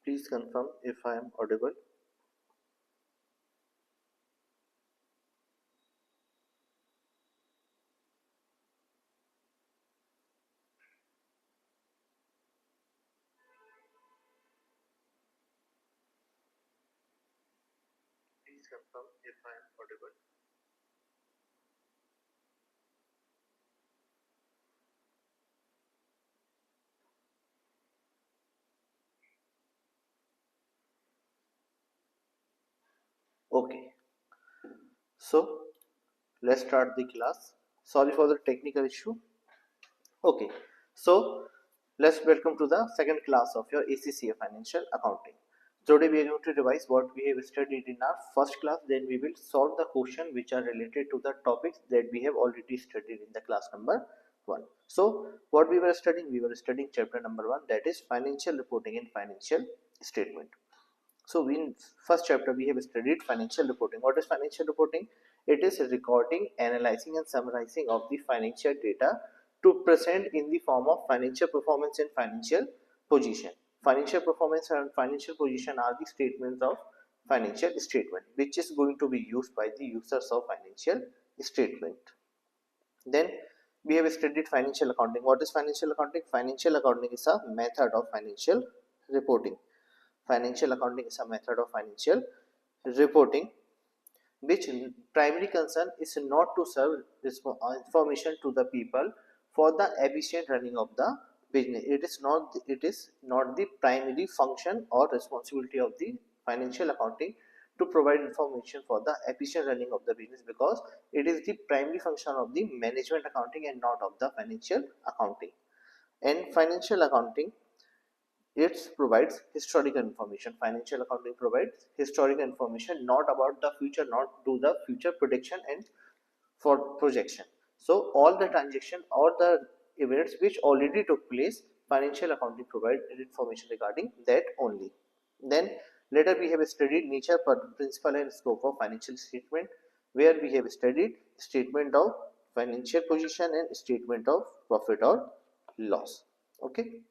Please confirm if I am audible. Please confirm if I am audible. Okay, so let's start the class. Sorry for the technical issue. Okay, so let's welcome to the second class of your ACCA Financial Accounting. Today we are going to revise what we have studied in our first class. Then we will solve the question which are related to the topics that we have already studied in the class number 1. So what we were studying chapter number 1, that is financial reporting and financial statement. So in first chapter we have studied financial reporting. What is financial reporting? It is recording, analyzing and summarizing of the financial data to present in the form of financial performance and financial position. Financial performance and financial position are the statements of financial statement which is going to be used by the users of financial statement. Then we have studied financial accounting. What is financial accounting? Financial accounting is a method of financial reporting. Financial accounting is a method of financial reporting which primary concern is not to serve information to the people for the efficient running of the business. It is not the primary function or responsibility of the financial accounting to provide information for the efficient running of the business, because it is the primary function of the management accounting and not of the financial accounting. And financial accounting, it provides historical information. Financial accounting provides historical information, not about the future, not do the future prediction and for projection. So all the transaction or the events which already took place, financial accounting provides information regarding that only. Then later we have studied nature, principle and scope of financial statement, where we have studied statement of financial position and statement of profit or loss. Okay.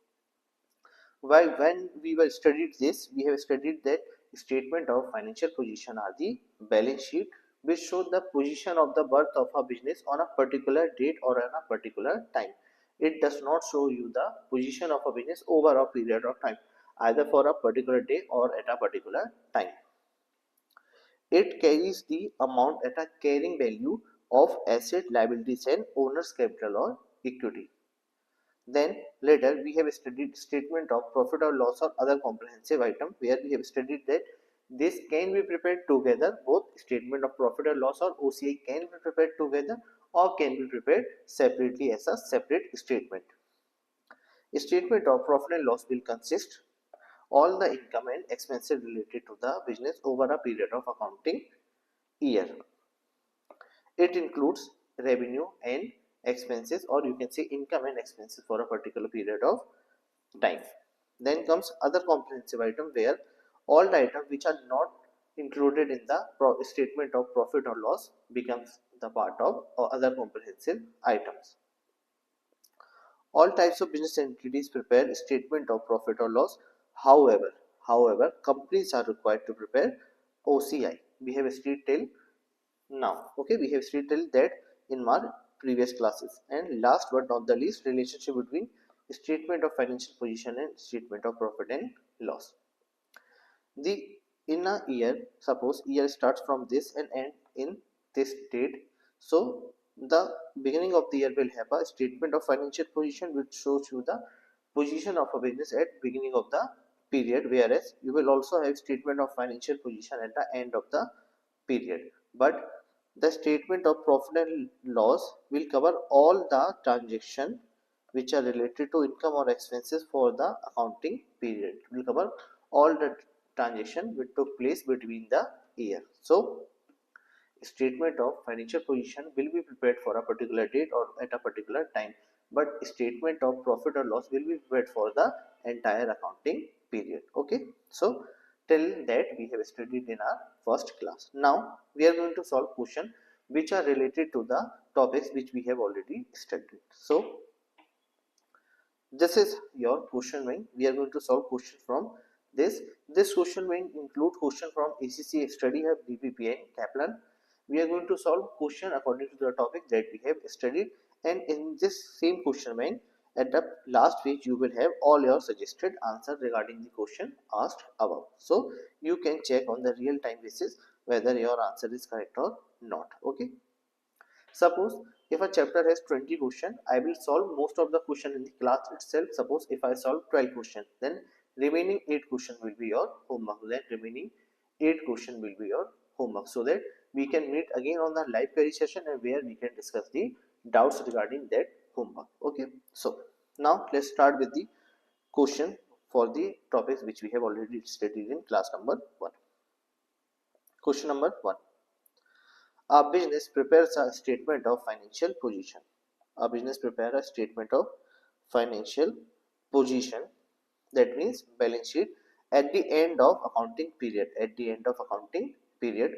Why, when we were studied this, we have studied that statement of financial position are the balance sheet which show the position of the worth of a business on a particular date or on a particular time. It does not show you the position of a business over a period of time, either for a particular day or at a particular time. It carries the amount at a carrying value of asset, liabilities and owner's capital or equity. Then later we have studied statement of profit or loss or other comprehensive item, where we have studied that this can be prepared together. Both statement of profit or loss or OCI can be prepared together or can be prepared separately as a separate statement. A statement of profit and loss will consist all the income and expenses related to the business over a period of accounting year. It includes revenue and expenses, or you can say income and expenses for a particular period of time. Then comes other comprehensive item, where all the items which are not included in the statement of profit or loss becomes the part of other comprehensive items. All types of business entities prepare statement of profit or loss. However, companies are required to prepare OCI. We have studied till now. Okay, we have studied till that in our previous classes. And last but not the least, relationship between statement of financial position and statement of profit and loss. In a year, suppose year starts from this and end in this date. So the beginning of the year will have a statement of financial position which shows you the position of a business at beginning of the period, whereas you will also have statement of financial position at the end of the period. But the statement of profit and loss will cover all the transactions which are related to income or expenses for the accounting period. It will cover all the transaction which took place between the year. So statement of financial position will be prepared for a particular date or at a particular time, but statement of profit or loss will be prepared for the entire accounting period. Okay, so till that we have studied in our first class. Now we are going to solve questions which are related to the topics which we have already studied. So this is your question bank. We are going to solve questions from This question may include question from ACCA Study Hub, BPPI, Kaplan. We are going to solve question according to the topic that we have studied, and in this same question bank, at the last page you will have all your suggested answer regarding the question asked above. So you can check on the real time basis whether your answer is correct or not. Okay. Suppose if a chapter has 20 questions, I will solve most of the question in the class itself. Suppose if I solve 12 questions, then remaining 8 questions will be your homework. Then remaining 8 questions will be your homework, so that we can meet again on the live query session and where we can discuss the doubts regarding that homework. Okay, so now let's start with the question for the topics which we have already studied in class number 1. Question number 1. A business prepares a statement of financial position. A business prepares a statement of financial position, that means balance sheet, at the end of accounting period. At the end of accounting period,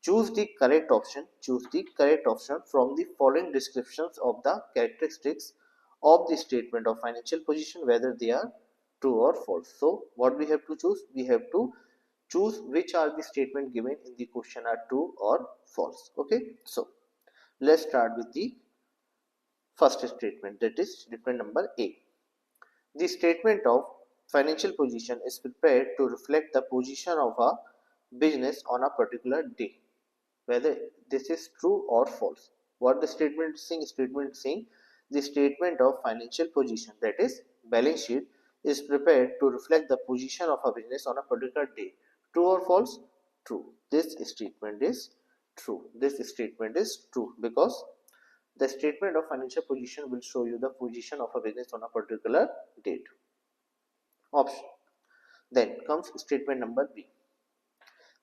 choose the correct option. Choose the correct option from the following descriptions of the characteristics of the statement of financial position, whether they are true or false. So what we have to choose? We have to choose which are the statement given in the question are true or false. Okay, so let's start with the first statement, that is statement number A. The statement of financial position is prepared to reflect the position of a business on a particular day, whether this is true or false. What the statement is saying? Statement is saying the statement of financial position, that is balance sheet, is prepared to reflect the position of a business on a particular day. True or false? True. This statement is true. This statement is true because the statement of financial position will show you the position of a business on a particular date. Option. Then comes statement number B.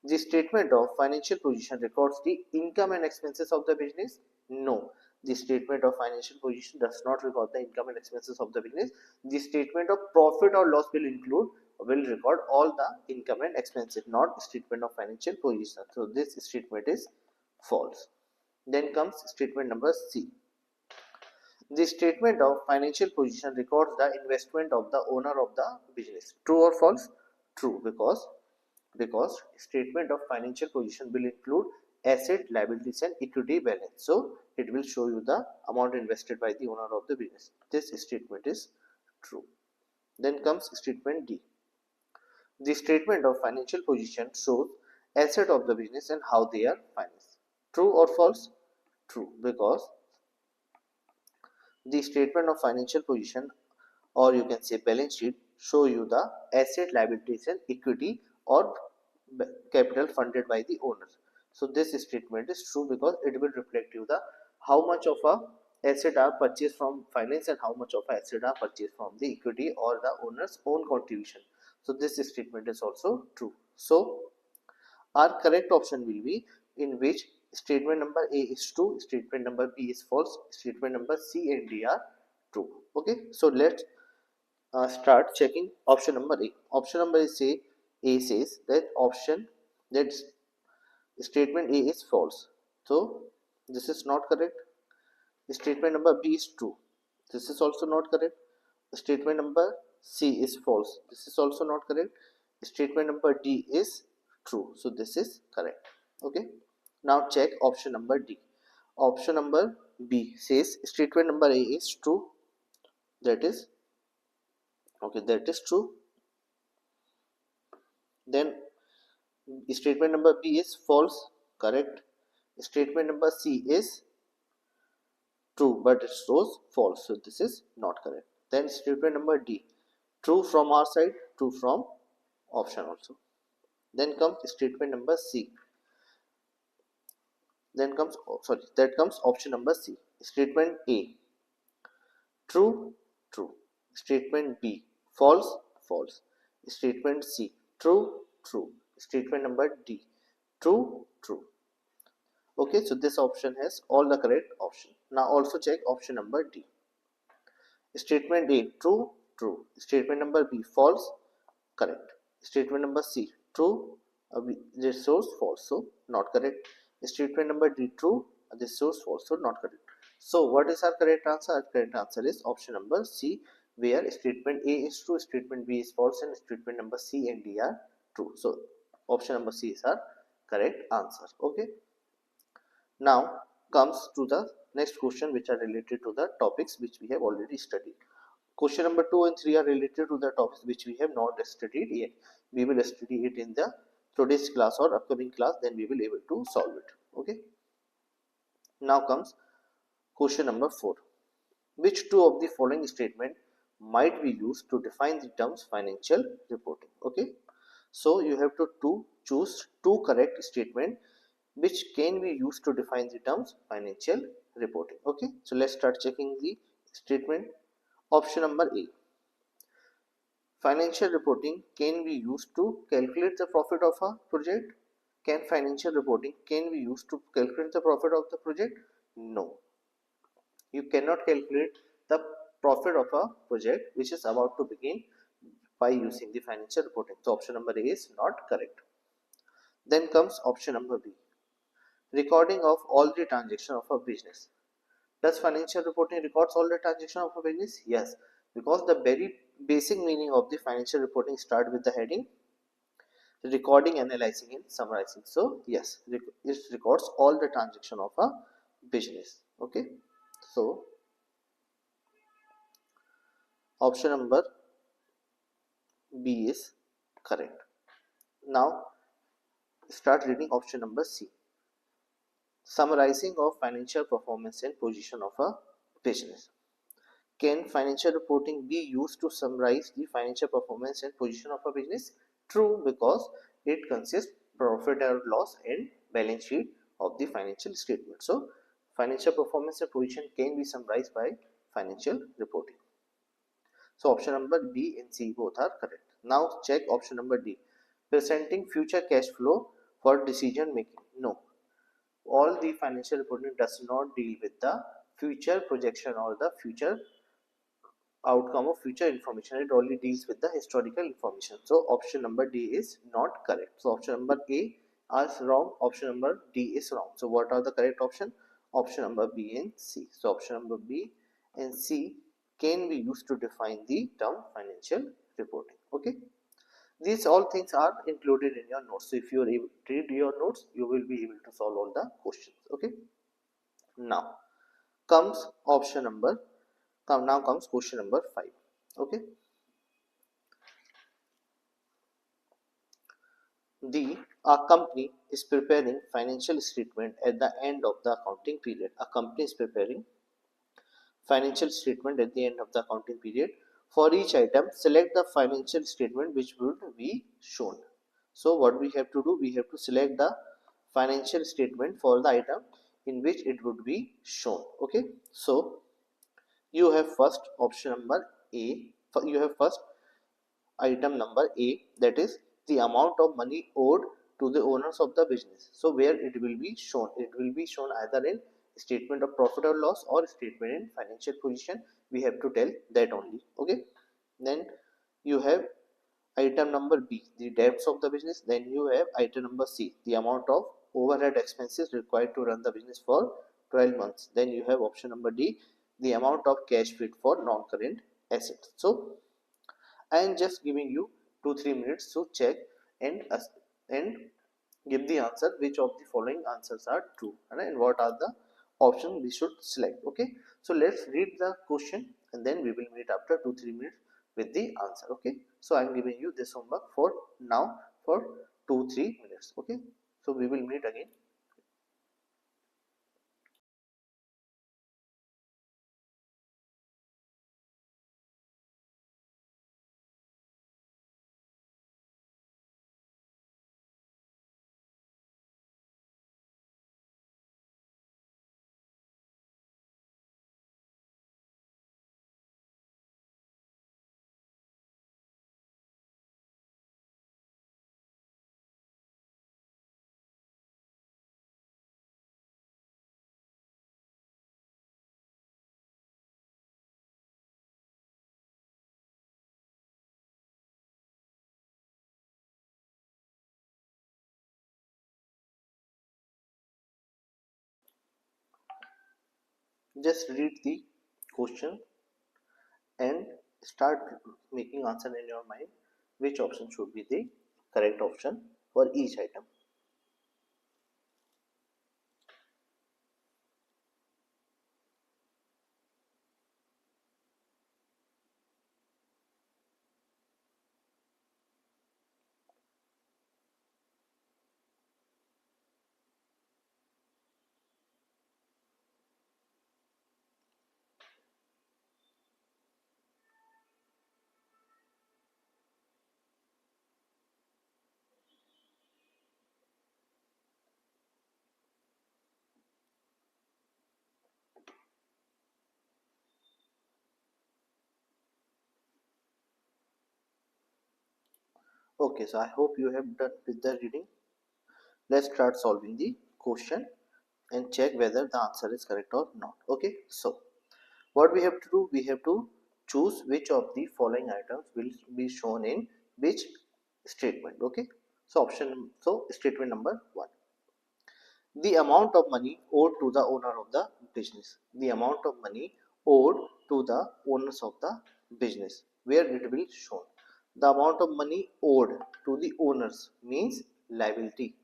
The statement of financial position records the income and expenses of the business. No, the statement of financial position does not record the income and expenses of the business. The statement of profit or loss will record all the income and expenses, not statement of financial position. So this statement is false. Then comes statement number C. The statement of financial position records the investment of the owner of the business. True or false? True, because statement of financial position will include asset, liabilities and equity balance. So it will show you the amount invested by the owner of the business. This statement is true. Then comes statement D. The statement of financial position shows asset of the business and how they are financed. True or false? True, because the statement of financial position, or you can say balance sheet, show you the asset, liabilities and equity or capital funded by the owner. So this statement is true because it will reflect you the how much of a asset are purchased from finance and how much of a asset are purchased from the equity or the owner's own contribution. So this statement is also true. So our correct option will be in which statement number A is true, statement number B is false, statement number C and D are true. Okay, so let's start checking option number A. Option number A says that statement A is false. So this is not correct. Statement number B is true. This is also not correct. Statement number C is false. This is also not correct. Statement number D is true. So this is correct. Okay. Now check option number D. Option number B says statement number A is true. That is true. Then statement number B is false. Correct. Statement number C is true, but it shows false. So this is not correct. Then statement number D, true from our side, true from option also. Then comes statement number C. That comes option number C. Statement A, true, true. Statement B, false, false. Statement C, true, true. Statement number D, true, true. Okay, so this option has all the correct option. Now also check option number D. Statement A, true, true. Statement number B, false, correct. Statement number C, true, this shows false, so not correct. Statement number D, true, this shows false, so not correct. So what is our correct answer? Our correct answer is option number C, where statement A is true, statement B is false, and statement number C and D are true. So option number C is our correct answer. Okay. Now comes to the next question, which are related to the topics which we have already studied. Question number 2 and 3 are related to the topics which we have not studied yet. We will study it in the today's class or upcoming class, then we will able to solve it. Okay. Now comes question number 4. Which two of the following statement might be used to define the terms financial reporting? Okay. So you have to choose two correct statement which can be used to define the terms financial reporting. Okay. So let's start checking the statement. Option number A. Financial reporting can be used to calculate the profit of a project. Can financial reporting can be used to calculate the profit of the project? No. You cannot calculate the profit of a project which is about to begin by using the financial reporting. So option number A is not correct. Then comes option number B. Recording of all the transactions of a business. Does financial reporting records all the transactions of a business? Yes, because the very basic meaning of the financial reporting start with the heading recording, analyzing, and summarizing. So yes, it records all the transaction of a business. Okay, so option number B is correct. Now start reading option number C. Summarizing of financial performance and position of a business. Can financial reporting be used to summarize the financial performance and position of a business? True, because it consists profit or loss and balance sheet of the financial statement. So financial performance and position can be summarized by financial reporting. So option number B and C both are correct. Now check option number D. Presenting future cash flow for decision making. No. All the financial reporting does not deal with the future projection or the future outcome of future information. It only deals with the historical information. So option number D is not correct. So option number A is wrong, option number D is wrong. So what are the correct option? Option number B and C. So option number B and C can be used to define the term financial reporting. Okay, these all things are included in your notes. So if you are able to read your notes, you will be able to solve all the questions. Okay, now comes option number now comes question number 5. Okay, the a company is preparing financial statement at the end of the accounting period. A company is preparing financial statement at the end of the accounting period. For each item, select the financial statement which would be shown. So what we have to do, we have to select the financial statement for the item in which it would be shown. Okay, so you have first option number A. You have first item number A, that is the amount of money owed to the owners of the business. So where it will be shown? It will be shown either in statement of profit or loss or statement in financial position. We have to tell that only. Okay. Then you have item number B, the debts of the business. Then you have item number C, the amount of overhead expenses required to run the business for 12 months. Then you have option number D, the amount of cash fit for non-current assets. So I am just giving you 2-3 minutes to check and give the answer which of the following answers are true, right? And what are the options we should select. Okay, so let's read the question and then we will meet after 2-3 minutes with the answer. Okay, so I am giving you this homework for now for 2-3 minutes. Okay, so we will meet again. Just read the question and start making answer in your mind which option should be the correct option for each item. Okay, so I hope you have done with the reading. Let's start solving the question and check whether the answer is correct or not. Okay, so what we have to do, we have to choose which of the following items will be shown in which statement. Okay, so statement number 1, the amount of money owed to the owner of the business. The amount of money owed to the owners of the business, where it will shown. The amount of money owed to the owners means liability.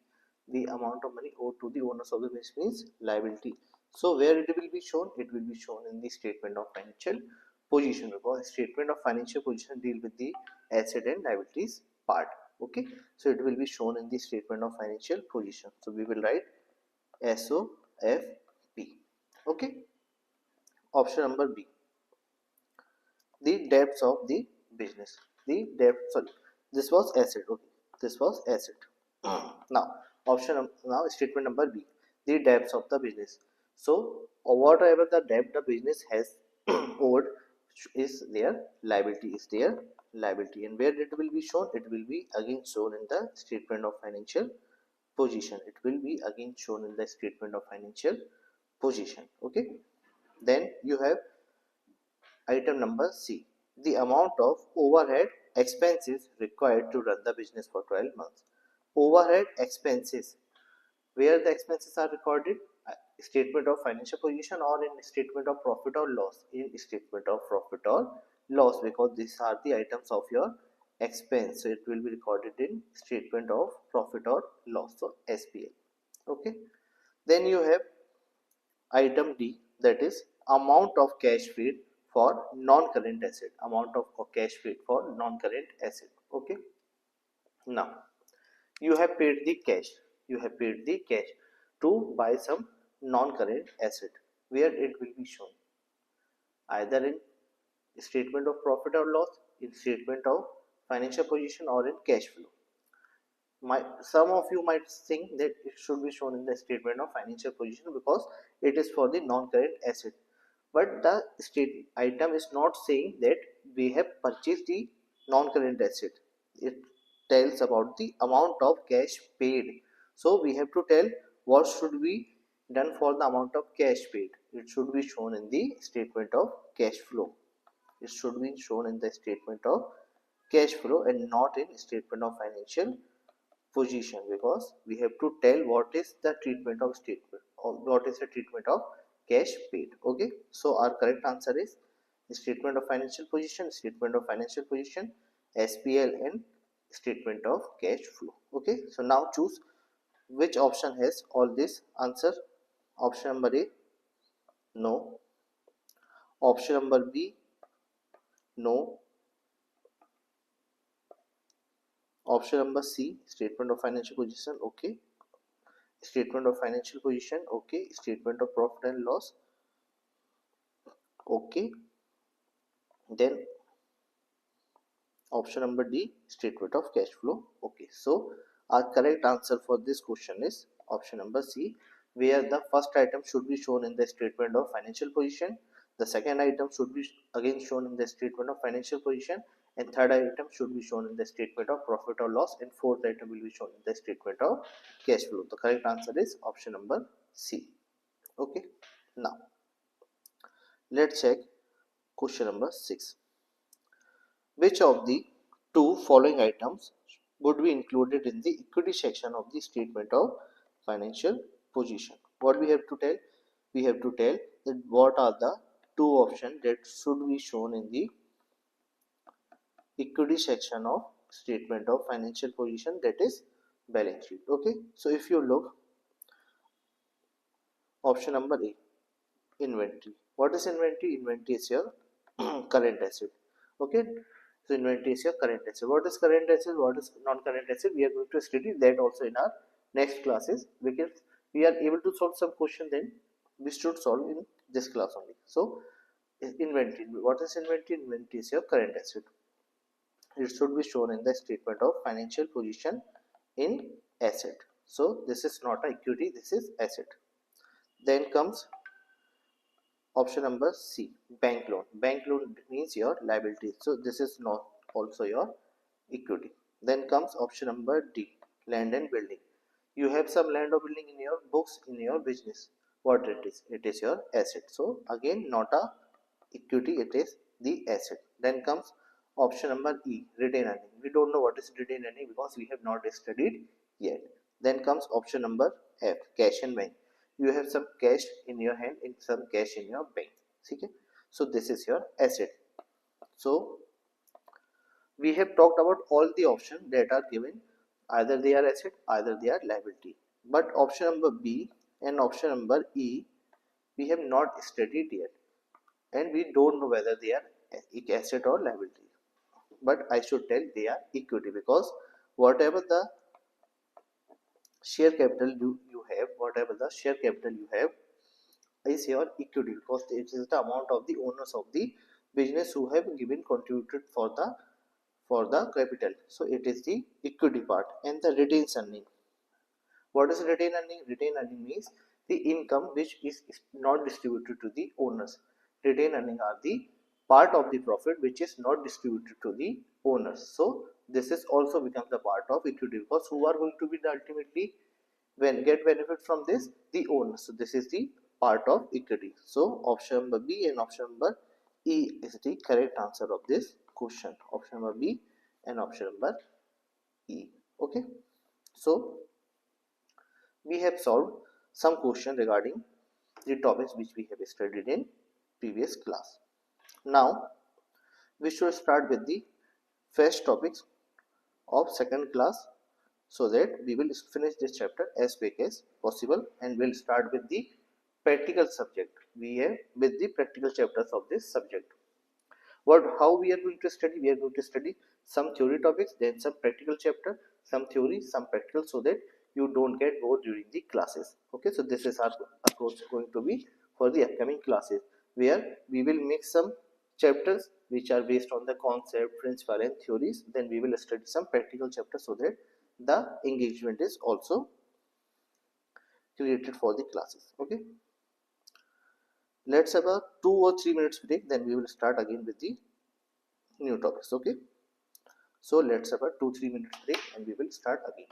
The amount of money owed to the owners of the business means liability. So where it will be shown? It will be shown in the statement of financial position, because statement of financial position deal with the asset and liabilities part. Okay, so it will be shown in the statement of financial position. So we will write SOFP. Okay. Option number B, the debts of the business. The debt, sorry, this was asset. Okay, this was asset. Now, now statement number B, the debts of the business. So, whatever the debt the business has owed is their liability, and where it will be shown? It will be again shown in the statement of financial position. It will be again shown in the statement of financial position. Okay, then you have item number C, the amount of overhead expenses required to run the business for 12 months. Overhead expenses, where the expenses are recorded? Statement of financial position or in statement of profit or loss? In statement of profit or loss, because these are the items of your expense, so it will be recorded in statement of profit or loss, so SPL. Okay, then you have item D, that is amount of cash paid for non-current asset. Amount of cash paid for non-current asset. Okay, now you have paid the cash. You have paid the cash to buy some non-current asset, where it will be shown either in statement of profit or loss, in statement of financial position, or in cash flow. Some of you might think that it should be shown in the statement of financial position because it is for the non-current asset, but the state item is not saying that we have purchased the non-current asset. It tells about the amount of cash paid, so we have to tell what should be done for the amount of cash paid. It should be shown in the statement of cash flow. It should be shown in the statement of cash flow and not in statement of financial position, because we have to tell what is the treatment of statement or what is the treatment of cash paid. Okay, so our correct answer is statement of financial position, statement of financial position, SPL, and statement of cash flow. Okay, so now choose which option has all this answer. Option number A, no. Option number B, no. Option number C, statement of financial position, okay. Statement of financial position, okay. Statement of profit and loss, okay. Then option number D, statement of cash flow, okay. So our correct answer for this question is option number C, where the first item should be shown in the statement of financial position, the second item should be again shown in the statement of financial position, and third item should be shown in the statement of profit or loss, and fourth item will be shown in the statement of cash flow. The correct answer is option number C. Okay, now let's check question number 6. Which of the two following items would be included in the equity section of the statement of financial position? What we have to tell? We have to tell that what are the two options that should be shown in the equity section of statement of financial position, that is balance sheet. Okay, so if you look option number A, inventory. What is inventory? Inventory is your current asset. Okay, so inventory is your current asset. What is current asset? What is non-current asset? We are going to study that also in our next classes, because we are able to solve some question, then we should solve in this class only. So inventory. What is inventory? Inventory is your current asset. It should be shown in the statement of financial position in asset. So this is not a equity, this is asset. Then comes option number C, bank loan. Bank loan means your liability. So this is not also your equity. Then comes option number D, land and building. You have some land or building in your books, in your business. What it is? It is your asset. So again, not a equity, it is the asset. Then comes option number E, retained earning. We don't know what is retained earning because we have not studied yet. Then comes option number F, cash and bank. You have some cash in your hand and some cash in your bank. Okay? So this is your asset. So we have talked about all the options that are given. Either they are asset, either they are liability. But option number B and option number E, we have not studied yet, and we don't know whether they are asset or liability. But I should tell they are equity, because whatever the share capital you have, whatever the share capital you have is your equity, because it is the amount of the owners of the business who have given contributed for the capital. So it is the equity part. And the retained earning. What is retained earning? Retained earning means the income which is not distributed to the owners. Retained earning are the part of the profit which is not distributed to the owners. So this is also becomes the part of equity, because who are going to be the ultimately when get benefit from this? The owners. So this is the part of equity. So option number B and option number E is the correct answer of this question. Option number B and option number E. Okay. So we have solved some question regarding the topics which we have studied in previous class. Now we should start with the first topics of second class, so that we will finish this chapter as quick as possible, and we'll start with the practical subject. We have with the practical chapters of this subject. How we are going to study? We are going to study some theory topics, then some practical chapter, some theory, some practical, so that you don't get bored during the classes. Okay, so this is our approach going to be for the upcoming classes, where we will make some chapters which are based on the concept, principle and theories. Then we will study some practical chapters, so that the engagement is also created for the classes. Okay, let's have a 2 or 3 minutes break, then we will start again with the new topics. Okay, so let's have a 2-3 minutes break and we will start again.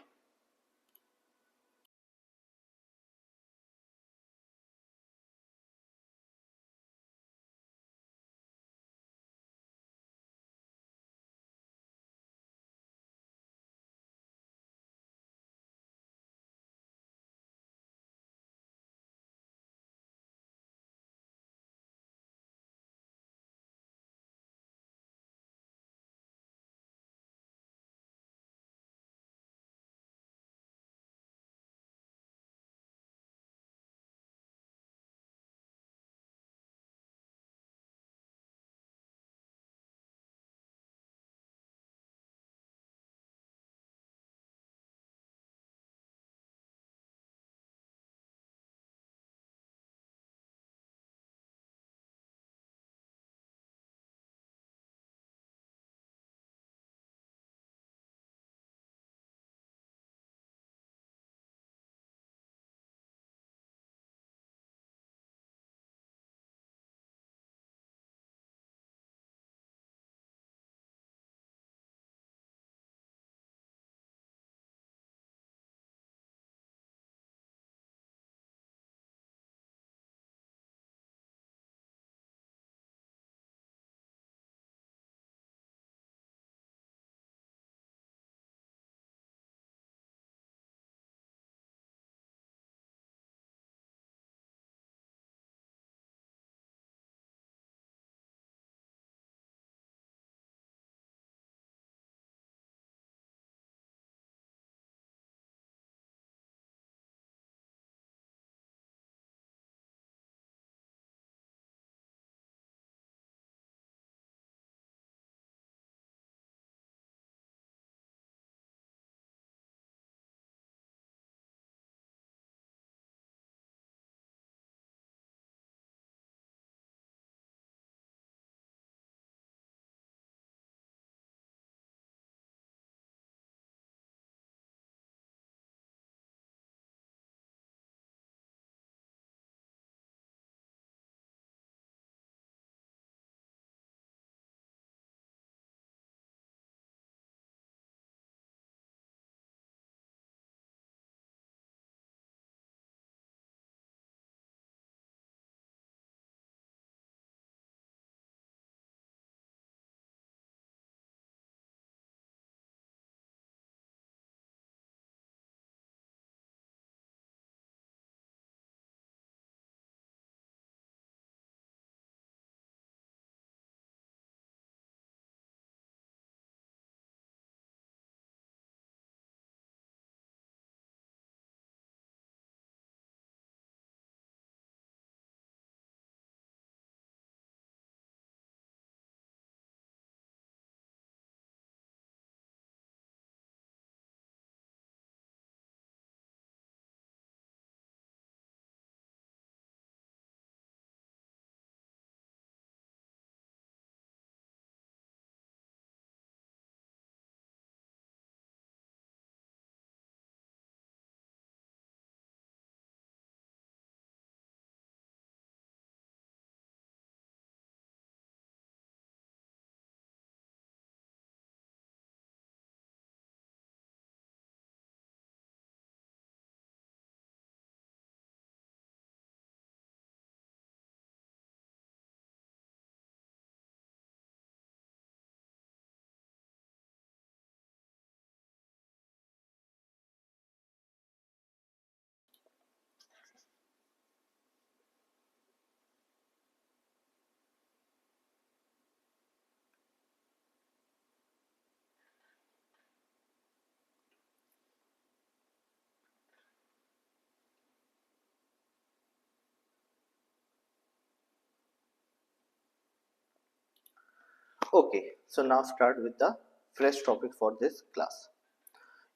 Okay, so now start with the fresh topic for this class.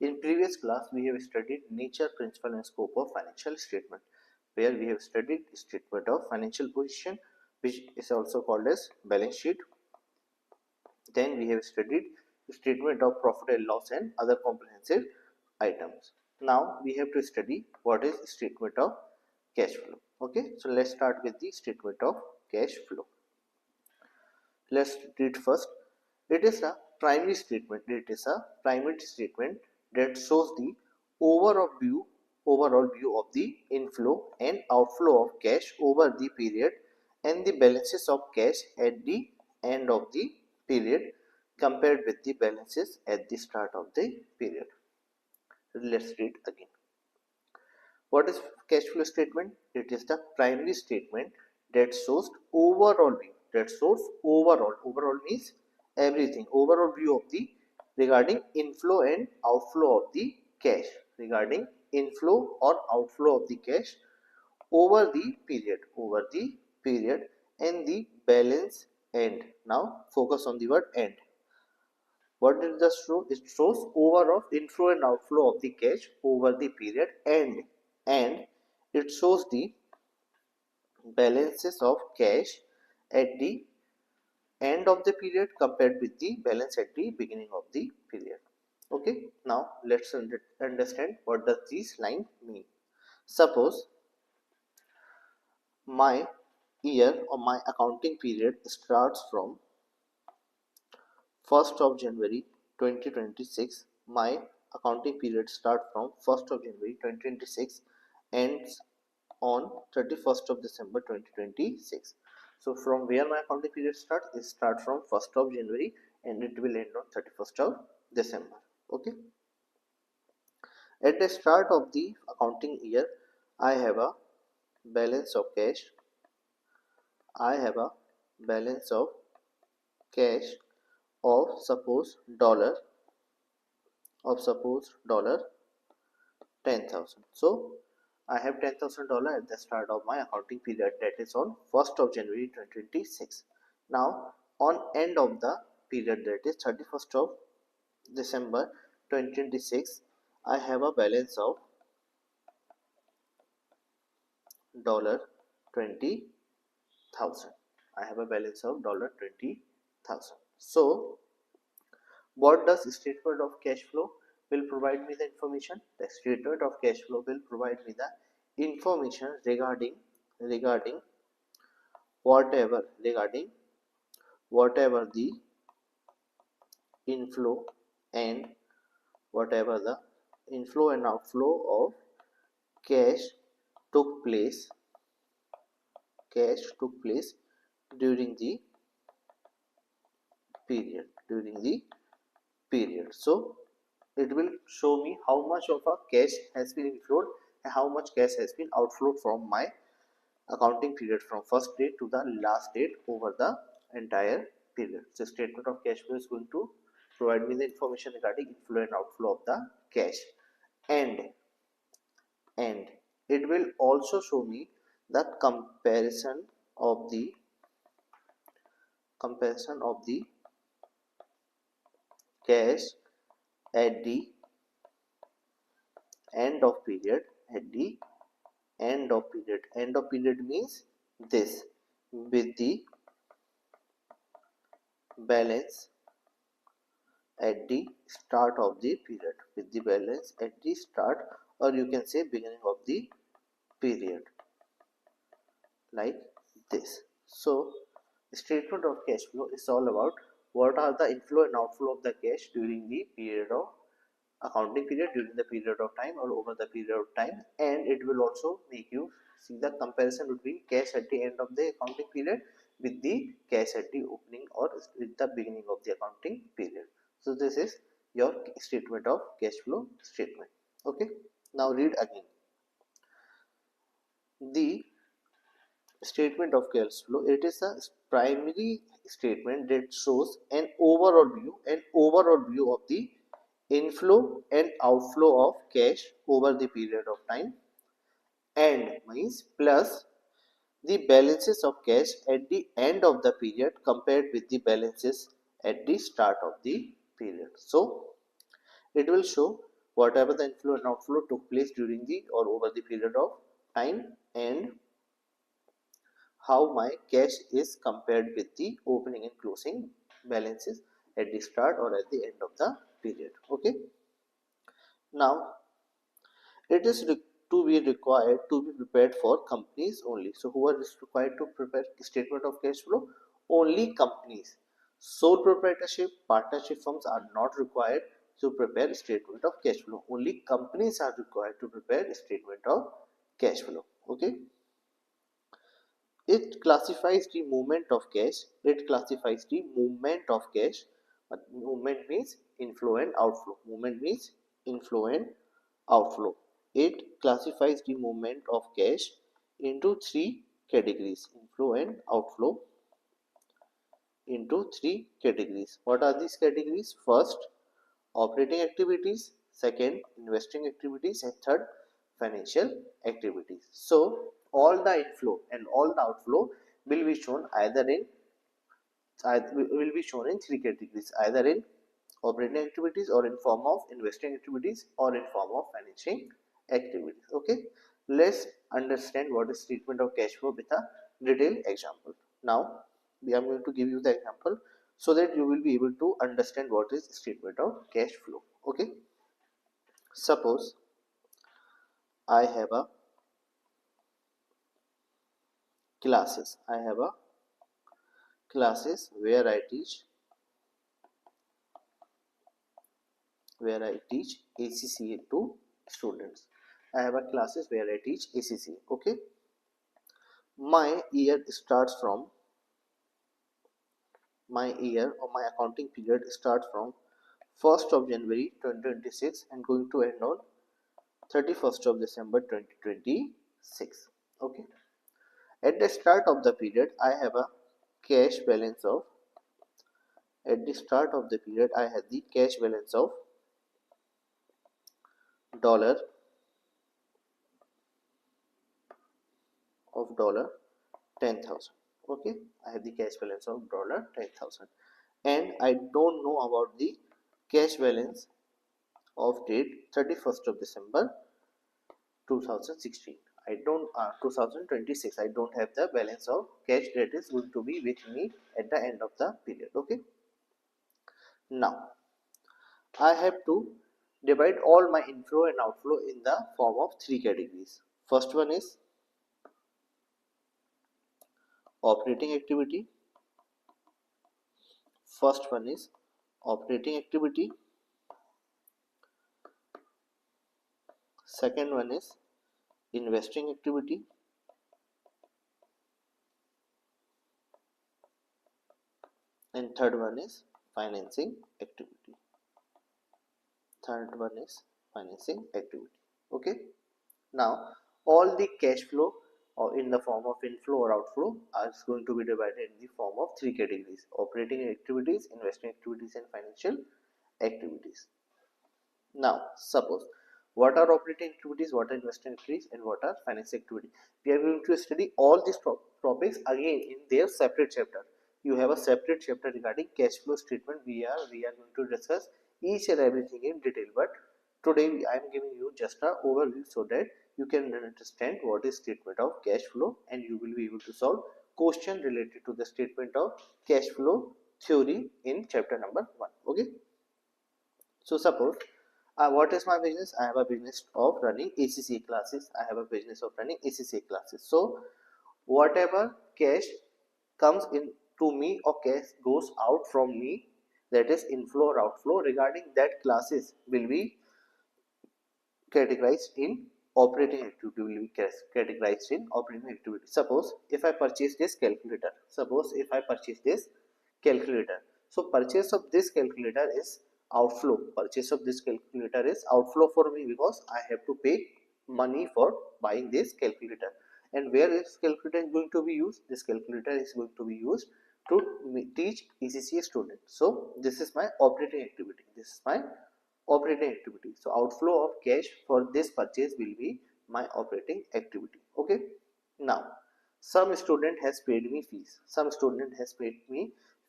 In previous class, we have studied nature, principle and scope of financial statement, where we have studied statement of financial position, which is also called as balance sheet. Then we have studied statement of profit and loss and other comprehensive items. Now we have to study what is statement of cash flow. Okay, so let's start with the statement of cash flow. Let's read first. It is a primary statement. It is a primary statement that shows the overall view of the inflow and outflow of cash over the period and the balances of cash at the end of the period compared with the balances at the start of the period. Let's read again. What is cash flow statement? It is the primary statement that shows overall view. That shows overall. Overall means everything. Overall view of the regarding inflow and outflow of the cash. Regarding inflow or outflow of the cash over the period. Over the period and the balance end. Now focus on the word end. What did this show? It shows overall inflow and outflow of the cash over the period and it shows the balances of cash at the end of the period compared with the balance at the beginning of the period. Okay, now let's understand what does this line mean. Suppose my year or my accounting period starts from 1st of January 2026. My accounting period start from 1st of January 2026 ends on 31st of December 2026. So from where my accounting period starts, it starts from 1st of January and it will end on 31st of December. Okay. At the start of the accounting year, I have a balance of cash. I have a balance of cash of suppose dollar 10,000. So I have $10,000 at the start of my accounting period, that is on 1st of January 2026. Now on end of the period, that is 31st of December 2026, I have a balance of $20,000. I have a balance of $20,000. So what does statement of cash flow will provide me the information? The statement of cash flow will provide me the information regarding whatever the inflow and whatever the inflow and outflow of cash took place during the period. So it will show me how much of a cash has been inflowed and how much cash has been outflowed from my accounting period from first date to the last date over the entire period. So statement of cash flow is going to provide me the information regarding inflow and outflow of the cash and it will also show me the comparison of the cash at the end of period. End of period means this, with the balance at the start of the period, or you can say beginning of the period, like this. So statement of cash flow is all about what are the inflow and outflow of the cash during the period of accounting period, during the period of time or over the period of time, and it will also make you see the comparison between cash at the end of the accounting period with the cash at the opening or with the beginning of the accounting period. So this is your statement of cash flow statement. Okay, now read again. The statement of cash flow, it is a primary statement that shows an overall view of the inflow and outflow of cash over the period of time, and means plus the balances of cash at the end of the period compared with the balances at the start of the period. So it will show whatever the inflow and outflow took place during the or over the period of time, and how my cash is compared with the opening and closing balances at the start or at the end of the period. Okay, now it is to be required to be prepared for companies only. So who are required to prepare statement of cash flow? Only companies. Sole proprietorship partnership firms are not required to prepare statement of cash flow. Only companies are required to prepare statement of cash flow. Okay, it classifies the movement of cash. It classifies the movement of cash. Movement means inflow and outflow. Movement means inflow and outflow. It classifies the movement of cash into three categories: inflow and outflow into three categories. What are these categories? First, operating activities; second, investing activities; and third, financial activities. So all the inflow and all the outflow will be shown in three categories, either in operating activities, or in form of investing activities, or in form of financing activities. Okay, let's understand what is statement of cash flow with a detailed example. Now we are going to give you the example so that you will be able to understand what is statement of cash flow. Okay, suppose I have a classes where I teach ACCA to students. I have a classes where I teach ACCA. Okay, my year starts from my accounting period starts from 1st of January 2026 and going to end on 31st of December 2026. Okay, at the start of the period I have a cash balance of at the start of the period I had the cash balance of dollar dollar 10,000. Okay, I have the cash balance of dollar 10,000, and I don't know about the cash balance of date 31st of December 2016. I don't 2026. I don't have the balance of cash that is going to be with me at the end of the period. Okay, now I have to divide all my inflow and outflow in the form of three categories. First one is operating activity. First one is operating activity. Second one is investing activity. And third one is financing activity. Okay, now all the cash flow or in the form of inflow or outflow is going to be divided in the form of three categories: operating activities, investing activities, and financial activities. Now suppose, what are operating activities, what are investing activities, and what are finance activities? We are going to study all these topics again in their separate chapter. You have a separate chapter regarding cash flow statement. We are going to discuss each and everything in detail, but today I am giving you just an overview so that you can understand what is statement of cash flow, and you will be able to solve question related to the statement of cash flow theory in chapter number 1. Okay, so suppose what is my business? I have a business of running ACCA classes. So whatever cash comes in to me or cash goes out from me, that is inflow or outflow, regarding that classes will be categorized in operating activity. Suppose if I purchase this calculator. So purchase of this calculator is outflow. For me because I have to pay money for buying this calculator. And where this calculator is going to be used? This calculator is going to be used to teach ACCA students. So this is my operating activity. So outflow of cash for this purchase will be my operating activity. Okay, now some student has paid me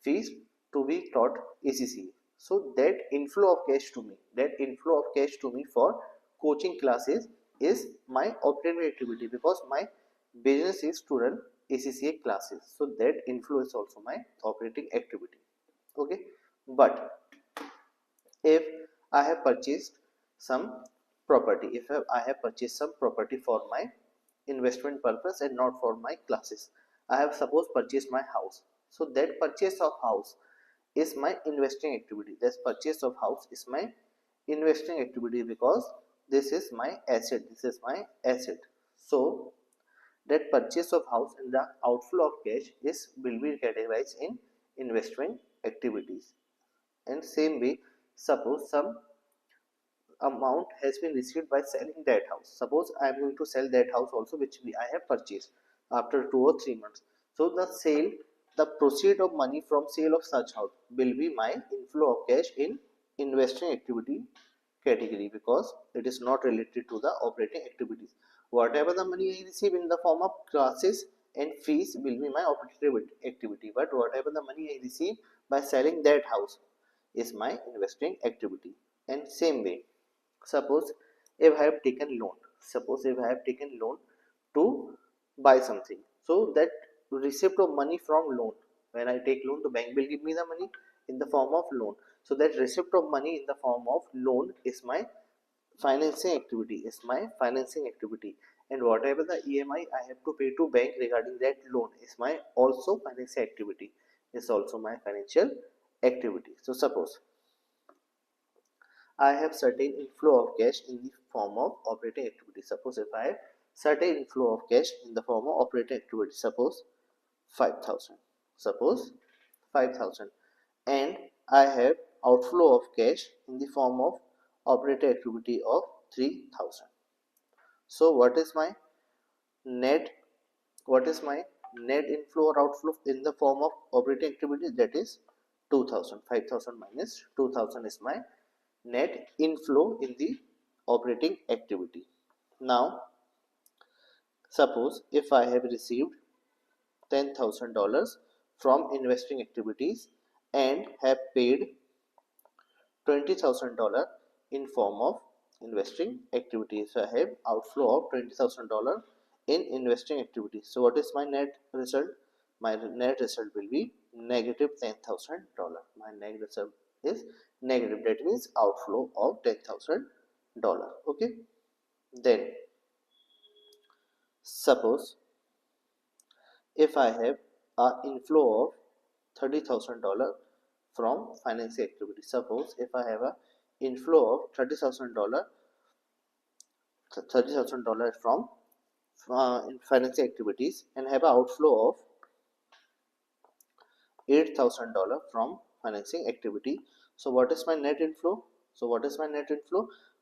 fees. to be taught ACCA. So that inflow of cash to me for coaching classes is my operating activity, because my business is to run ACCA classes. So that inflow is also my operating activity. Okay, but if I have purchased some property, if I have purchased some property for my investment purpose and not for my classes, I have suppose purchased my house. So that purchase of house is my investing activity. This purchase of house is my investing activity, because this is my asset. This is my asset. So that purchase of house and the outflow of cash is will be categorized in investment activities. And same way, suppose some amount has been received by selling that house. Suppose I am going to sell that house also, which I have purchased after 2 or 3 months. So the sale, the proceed of money from sale of such house will be my inflow of cash in investing activity category, because it is not related to the operating activities. Whatever the money I receive in the form of classes and fees will be my operating activity, but whatever the money I receive by selling that house is my investing activity. And same way, suppose if I have taken loan, to buy something, so that receipt of money from loan, when I take loan, the bank will give me the money in the form of loan. So that receipt of money in the form of loan is my financing activity, and whatever the EMI I have to pay to bank regarding that loan is my also financial activity, is also my financial activity. So suppose I have certain inflow of cash in the form of operating activity. Suppose if I have certain inflow of cash in the form of operating activity, suppose 5,000. Suppose 5,000. And I have outflow of cash in the form of operating activity of 3,000. So net what is my net inflow or outflow in the form of operating activity? That is 2,000. 5,000 minus 2,000 is my net inflow in the operating activity. Now, suppose if I have received $10,000 from investing activities and have paid $20,000 in form of investing activities. So I have outflow of $20,000 in investing activities. So what is my net result? My net result will be negative $10,000. My net result is negative. That means outflow of $10,000. Okay. Then suppose if I have an inflow of $30,000 from financing activity. Suppose if I have a inflow of $30,000 from in financing activities and have an outflow of $8,000 from financing activity. So what is my net inflow?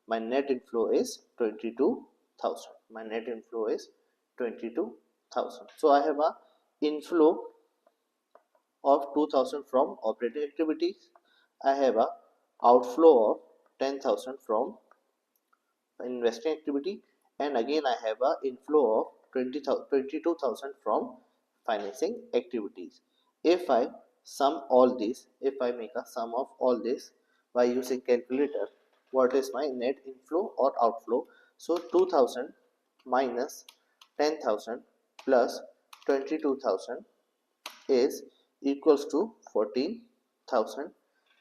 My net inflow is 22,000. My net inflow is 22,000. So I have a inflow of 2,000 from operating activities. I have a outflow of 10,000 from investing activity, and again I have a inflow of 22,000 from financing activities. If I sum all this, if I make a sum of all this by using calculator, what is my net inflow or outflow? So 2,000 minus 10,000 plus 22,000 is equals to 14,000.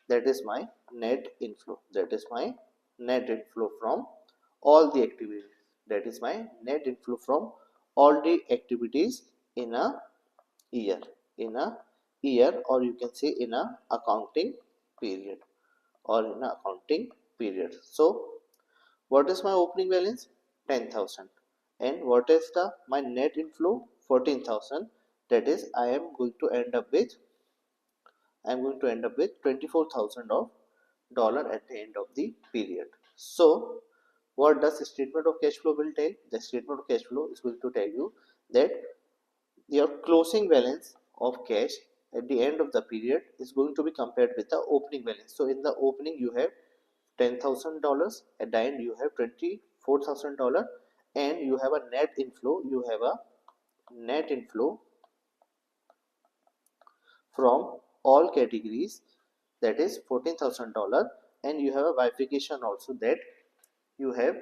That is my net inflow. That is my net inflow from all the activities. That is my net inflow from all the activities in a year. In a year, or you can say in a accounting period, So what is my opening balance? 10,000. And what is the my net inflow? 14,000. That is, I am going to end up with $24,000 of dollar at the end of the period. So what does the statement of cash flow will tell? The statement of cash flow is going to tell you that your closing balance of cash at the end of the period is going to be compared with the opening balance. So in the opening you have $10,000, at the end you have $24,000, and you have a net inflow. From all categories, that is $14,000, and you have a bifurcation also, that you have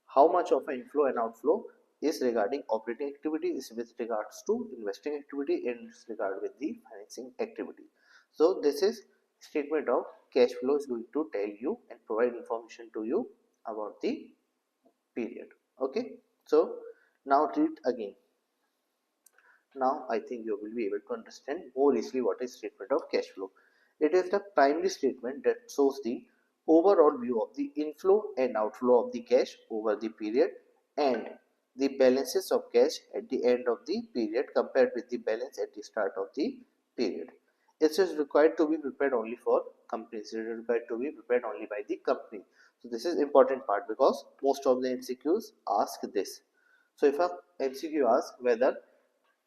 how much of an inflow and outflow is regarding operating activity, is with regards to investing activity, and is regard with the financing activity. So this is statement of cash flow is going to tell you and provide information to you about the period. Okay, so now read again. Now I think you will be able to understand more easily what is statement of cash flow. It is the primary statement that shows the overall view of the inflow and outflow of the cash over the period and the balances of cash at the end of the period compared with the balance at the start of the period. It is required to be prepared only for companies. It is required to be prepared only by the company. So this is important part because most of the MCQs ask this. So if a MCQ asks whether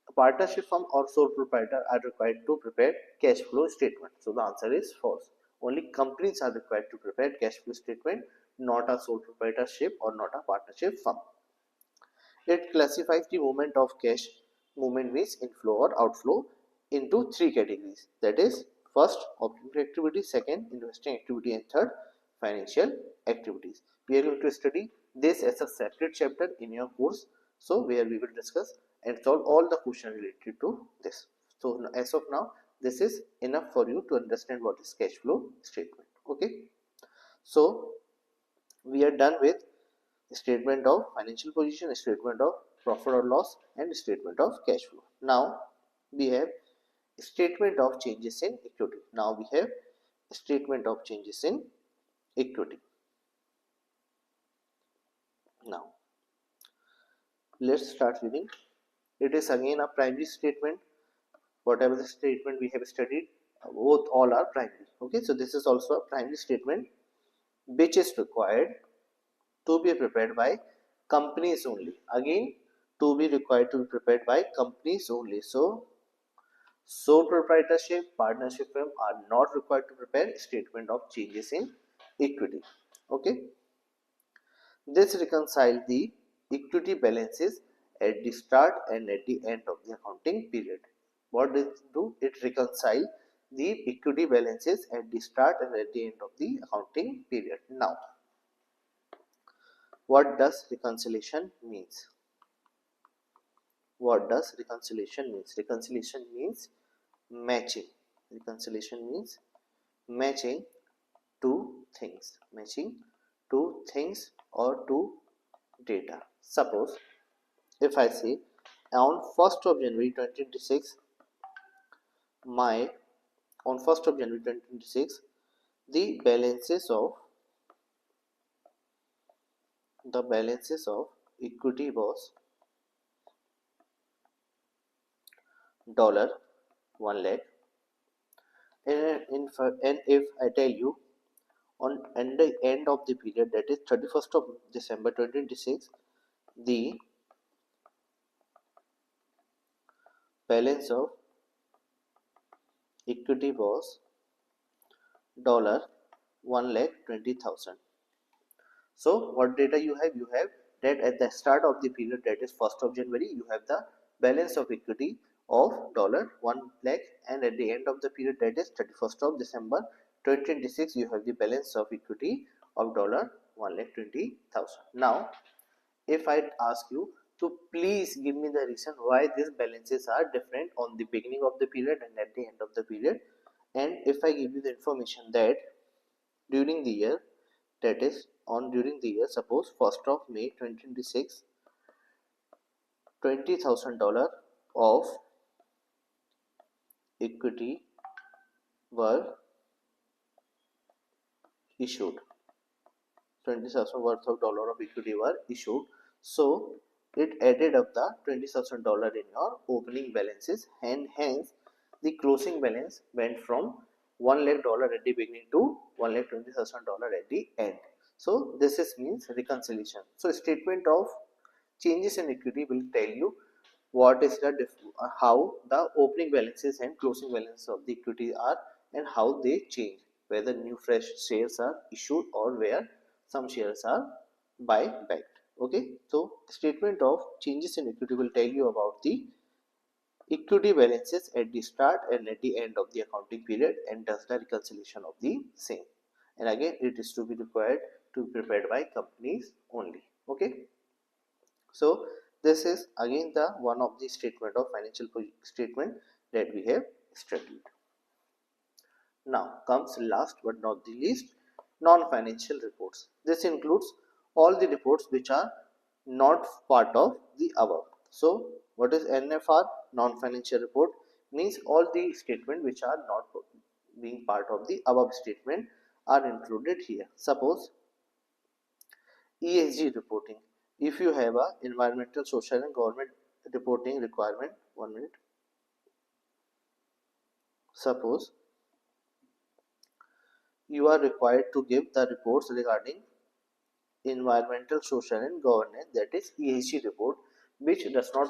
a partnership firm or sole proprietor are required to prepare cash flow statement. So the answer is false. Only companies are required to prepare cash flow statement, not a sole proprietorship or not a partnership firm. It classifies the movement of cash, movement means inflow or outflow, into three categories. That is, first, operating activity, second, investing activity, and third, financial activities. We are going to study this as a separate chapter in your course. So where we will discuss and solve all the questions related to this. So as of now, this is enough for you to understand what is cash flow statement. Okay. So we are done with statement of financial position, statement of profit or loss, and statement of cash flow. Now we have statement of changes in equity. Now we have statement of changes in equity. Now let's start reading. It is again a primary statement. Whatever the statement we have studied, both all are primary. Okay, so this is also a primary statement which is required to be prepared by companies only. Again, to be required to be prepared by companies only. So sole proprietorship, partnership firm are not required to prepare statement of changes in equity. Okay, this reconcile the equity balances at the start and at the end of the accounting period. What does it do? It reconcile the equity balances at the start and at the end of the accounting period. Now, what does reconciliation means? What does reconciliation means? Reconciliation means matching. Reconciliation means matching two things. Matching two things or two data. Suppose if I say on 1st of January 2026, on 1st of January 2026, the balances of equity was $1 lakh, and if I tell you on the end of the period, that is 31st of December 2026, the balance of equity was $1,20,000. So what data you have? You have that at the start of the period, that is 1st of January, you have the balance of equity of $1 lakh, and at the end of the period, that is 31st of December 2026, you have the balance of equity of $1,20,000. Now if I ask you to please give me the reason why these balances are different on the beginning of the period and at the end of the period, and if I give you the information that during the year, that is during the year, suppose 1st of May 2026, $20,000 of equity were issued. 20,000 worth of dollar of equity were issued. So it added up the $20,000 in your opening balances, and hence the closing balance went from $1 lakh at the beginning to $1,20,000 at the end. So this is means reconciliation. So statement of changes in equity will tell you what is the how the opening balances and closing balance of the equity are and how they change, whether new fresh shares are issued or where some shares are buyback. Okay, so statement of changes in equity will tell you about the equity balances at the start and at the end of the accounting period and does the reconciliation of the same. And again, it is to be required to be prepared by companies only. Okay. So this is again the one of the statement of financial statement that we have studied. Now comes last but not the least, non-financial reports. This includes all the reports which are not part of the above. So what is NFR? Non-financial report means all the statement which are not being part of the above statement are included here. Suppose ESG reporting. If you have a environmental, social and government reporting requirement, 1 minute. Suppose you are required to give the reports regarding environmental, social and governance, that is ESG report, which does not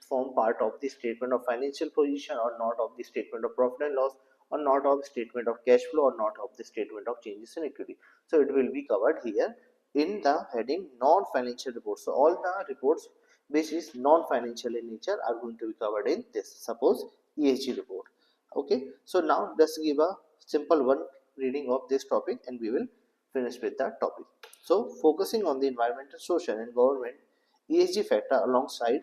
form part of the statement of financial position or not of the statement of profit and loss or not of statement of cash flow or not of the statement of changes in equity. So it will be covered here in the heading non-financial reports. So all the reports which is non-financial in nature are going to be covered in this. Suppose ESG report. Okay, so now let's give a simple one reading of this topic and we will finish with the topic. So, focusing on the environmental, social and government ESG factor alongside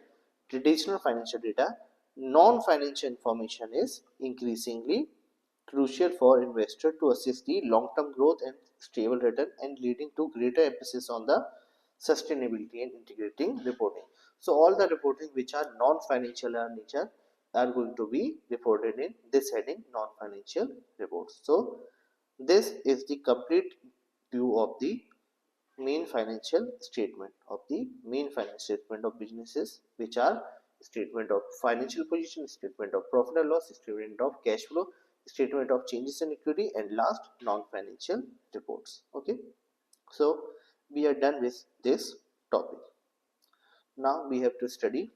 traditional financial data, non-financial information is increasingly crucial for investors to assess the long-term growth and stable return and leading to greater emphasis on the sustainability and integrating reporting. So, all the reporting which are non-financial in nature are going to be reported in this heading non-financial reports. So, this is the complete view of the main financial statement of businesses, which are statement of financial position, statement of profit and loss, statement of cash flow, statement of changes in equity, and last non-financial reports. Okay, so we are done with this topic. Now we have to study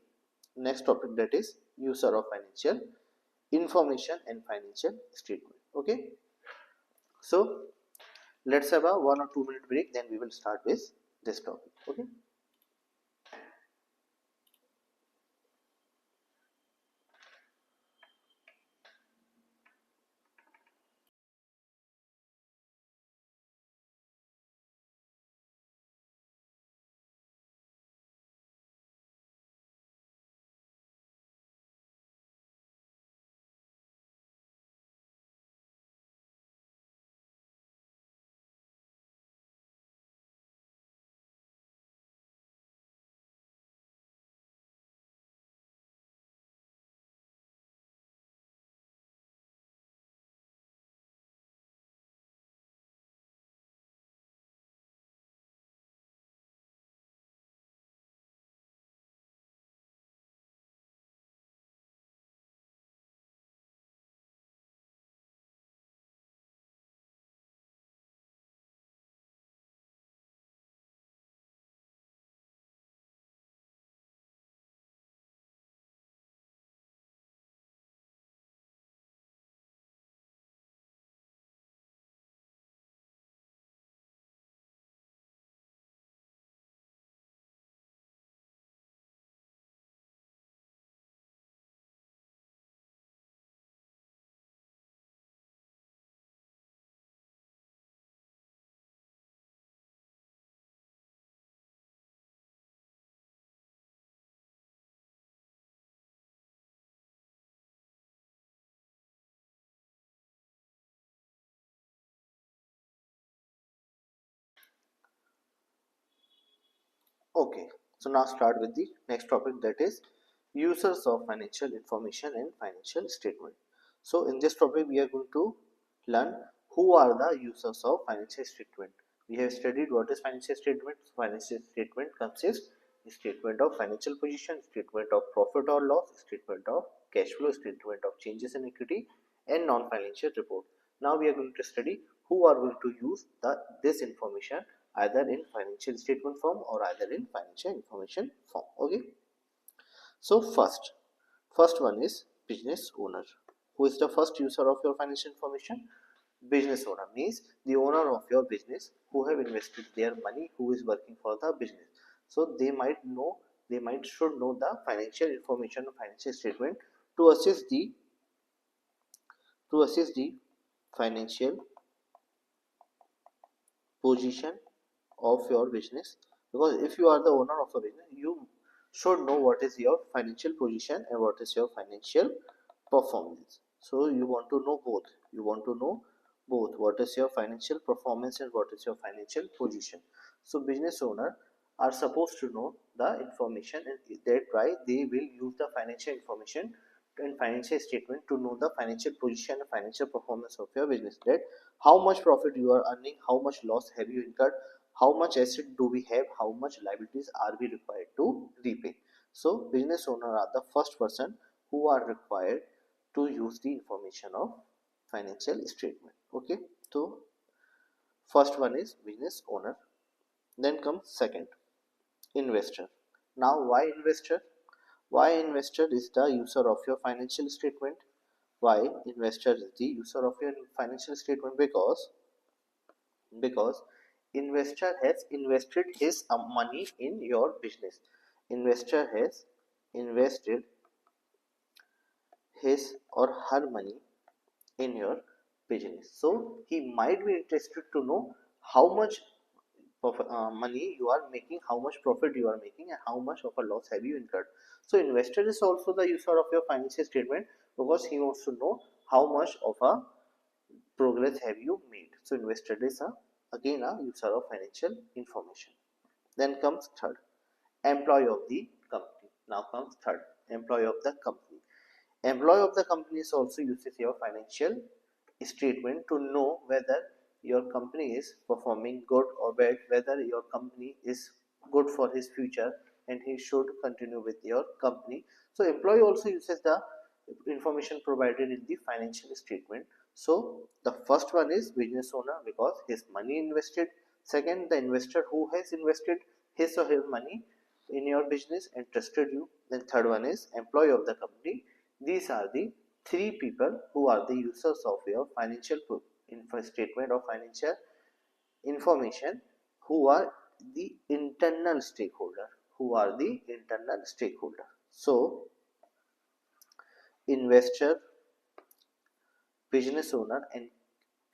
next topic, that is user of financial information and financial statement. Okay, so let's have a 1 or 2 minute break, then we will start with this topic. Okay. Okay, so now start with the next topic, that is users of financial information and financial statement. So in this topic we are going to learn who are the users of financial statement. We have studied what is financial statement. Financial statement consists statement of financial position, statement of profit or loss, statement of cash flow, statement of changes in equity and non-financial report. Now we are going to study who are going to use this information either in financial statement form or either in financial information form. Okay, so first one is business owner. Who is the first user of your financial information? Business owner means the owner of your business who have invested their money, who is working for the business. So they might should know the financial information, financial statement to assess the financial position of your business, because if you are the owner of a business, you should know what is your financial position and what is your financial performance. So you want to know both. You want to know both what is your financial performance and what is your financial position. So business owner are supposed to know the information, and that why they will use the financial information and financial statement to know the financial position and financial performance of your business. That how much profit you are earning, how much loss have you incurred, how much asset do we have, how much liabilities are we required to repay. So business owner are the first person who are required to use the information of financial statement. Okay, so first one is business owner. Then comes second, investor. Now why investor? Why investor is the user of your financial statement? Why investor is the user of your financial statement? Because investor has invested his money in your business. Investor has invested his or her money in your business, so he might be interested to know how much of money you are making, how much profit you are making, and how much of a loss have you incurred. So investor is also the user of your financial statement, because he wants to know how much of a progress have you made. So investor is again a user of financial information. Then comes third, employee of the company. Now comes third, employee of the company. Employee of the company is also uses your financial statement to know whether your company is performing good or bad, whether your company is good for his future and he should continue with your company. So employee also uses the information provided in the financial statement. So the first one is business owner, because his money invested. Second, the investor who has invested his or her money in your business and trusted you. Then third one is employee of the company. These are the three people who are the users of your financial statement or financial information, who are the internal stakeholder. So investor, business owner, and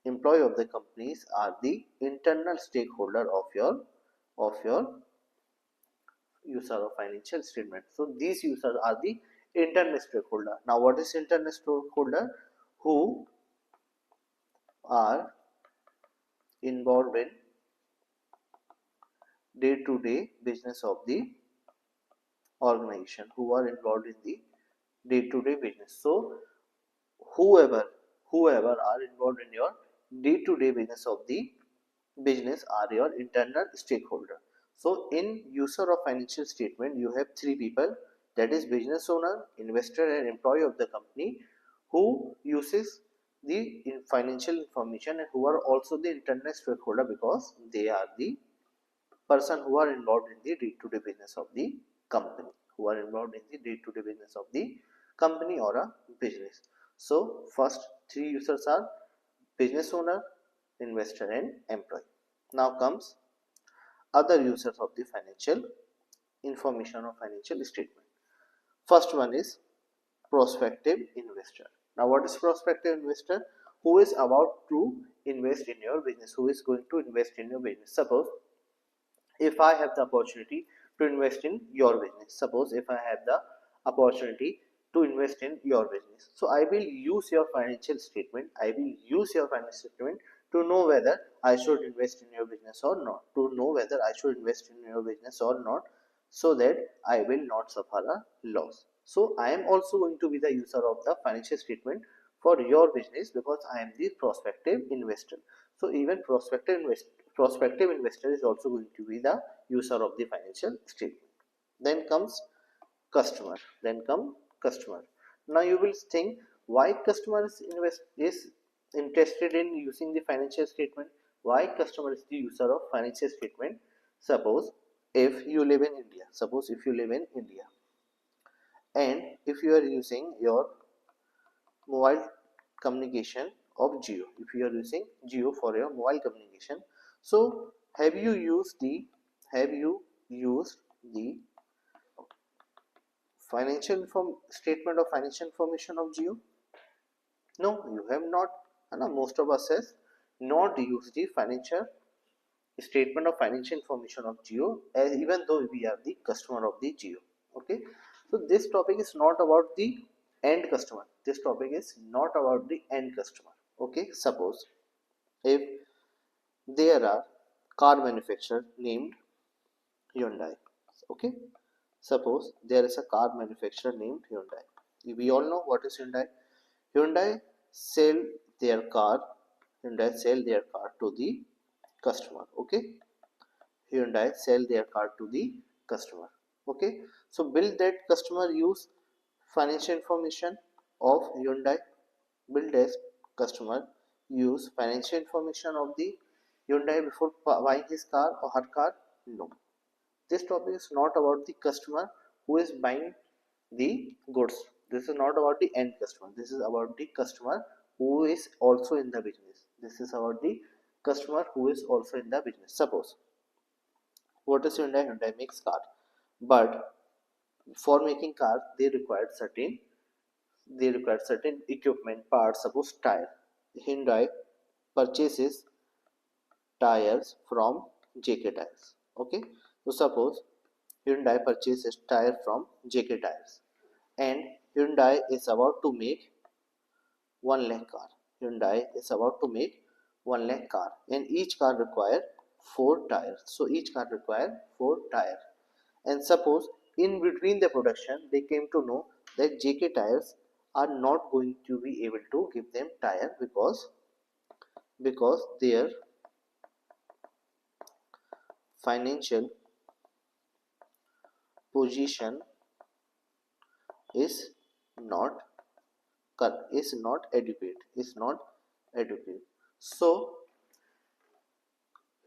employee of the companies are the internal stakeholder of your user of financial statement. So these users are the internal stakeholder. Now what is internal stakeholder? Who are involved in day-to-day business of the organization, who are involved in the day-to-day business. So whoever are involved in your day-to-day business of the business are your internal stakeholder. So in user of financial statement you have three people, that is business owner, investor, and employee of the company, who uses the financial information and who are also the internal stakeholder, because they are the person who are involved in the day-to-day business of the company, or a business. So first three users are business owner, investor, and employee. Now comes other users of the financial information or financial statement. First one is prospective investor. Now what is prospective investor? Who is about to invest in your business, who is going to invest in your business. Suppose if I have the opportunity to invest in your business, so I will use your financial statement, to know whether I should invest in your business or not, so that I will not suffer a loss. So I am also going to be the user of the financial statement for your business, because I am the prospective investor. So even prospective investor is also going to be the user of the financial statement. Then comes customer. Now you will think, why customer is interested in using the financial statement? Why customer is the user of financial statement? Suppose if you live in India, and if you are using your mobile communication of Geo, if you are using Geo for your mobile communication, so have you used the statement of financial information of Geo? No, you have not. Most of us has not used the financial statement of financial information of Geo, as even though we are the customer of the Geo. Okay, so this topic is not about the end customer. This topic is not about the end customer. Okay, suppose if there are car manufacturer named Hyundai. Okay, suppose there is a car manufacturer named Hyundai. We all know what is Hyundai. Hyundai sell their car. Hyundai sell their car to the customer. Okay, Hyundai sell their car to the customer. Okay, so will that customer use financial information of Hyundai? Will that customer use financial information of the Hyundai before buying his car or her car? No. This topic is not about the customer who is buying the goods. This is not about the end customer. This is about the customer who is also in the business. This is about the customer who is also in the business. Suppose what is Hyundai? Hyundai makes car, but for making cars they required certain equipment parts. Suppose tire. Hyundai purchases tires from JK tires. Okay, so suppose Hyundai purchases tire from JK tires, and Hyundai is about to make 1 lakh car. Hyundai is about to make 1 lakh car, and each car require 4 tires. So each car require 4 tires. And suppose in between the production they came to know that JK tires are not going to be able to give them tire because their financial position is not adequate. So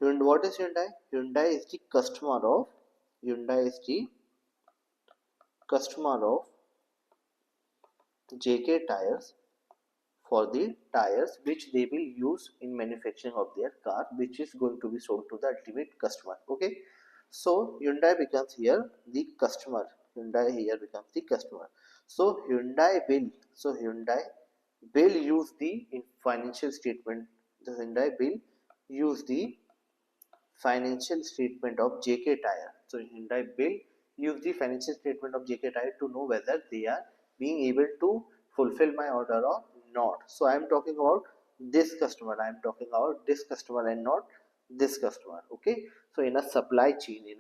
what is Hyundai? Hyundai is the customer of JK tires for the tires which they will use in manufacturing of their car, which is going to be sold to the ultimate customer. Okay, so Hyundai becomes here the customer. So Hyundai will use the financial statement. The Hyundai will use the financial statement of JK Tire. So Hyundai will use the financial statement of JK Tire to know whether they are being able to fulfill my order or not. So I am talking about this customer. And not this customer. Okay. So in a supply chain,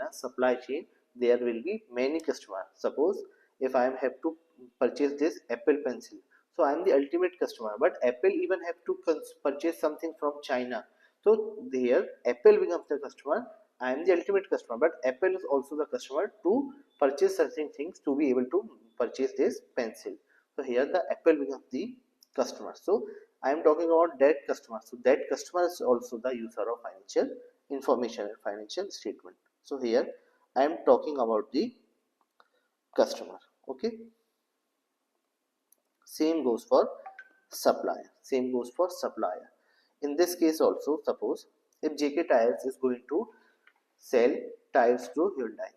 there will be many customers. Suppose if I am have to purchase this Apple pencil, so I am the ultimate customer. But Apple even have to purchase something from China. So here Apple becomes the customer. I am the ultimate customer, but Apple is also the customer to purchase certain things to be able to purchase this pencil. So here the Apple becomes the customer. So I am talking about that customer. So that customer is also the user of financial information and financial statement. So here I am talking about the customer. Okay. Same goes for supplier. In this case also, suppose if JK Tires is going to sell tires to Hyundai.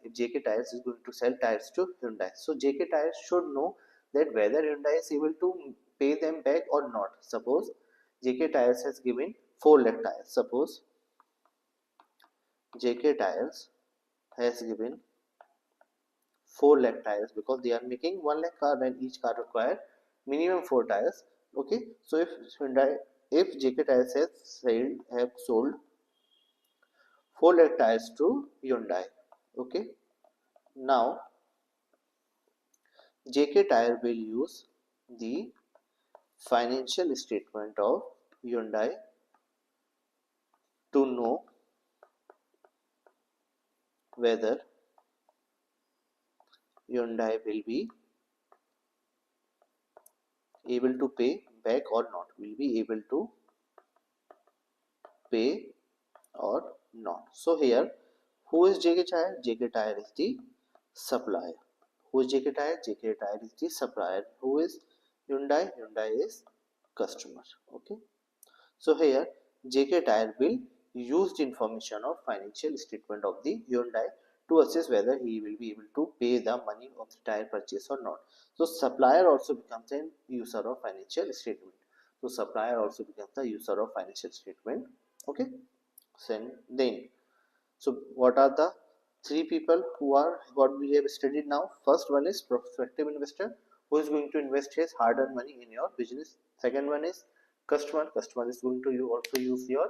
So JK Tires should know that whether Hyundai is able to pay them back or not. Suppose JK Tires has given 4 lakh tires. Suppose JK Tires has given 4 lakh tires because they are making 1 lakh car and each car require minimum 4 tires. Okay, so if JK Tires have sold 4 lakh tires to Hyundai. Okay, now JK Tire will use the financial statement of Hyundai to know whether Hyundai will be able to pay back or not. So here, who is JK Tire? JK Tire is the supplier. Who is JK Tire? JK Tire is the supplier. Who is Hyundai? Hyundai is customer. Okay. So here JK Tire will use the information of financial statement of the Hyundai to assess whether he will be able to pay the money of the tire purchase or not. So supplier also becomes a user of financial statement. So supplier also becomes the user of financial statement. Okay. So what are the three people who are what we have studied now? First one is prospective investor, who is going to invest his hard-earned money in your business. Second one is customer. Customer is going to also use your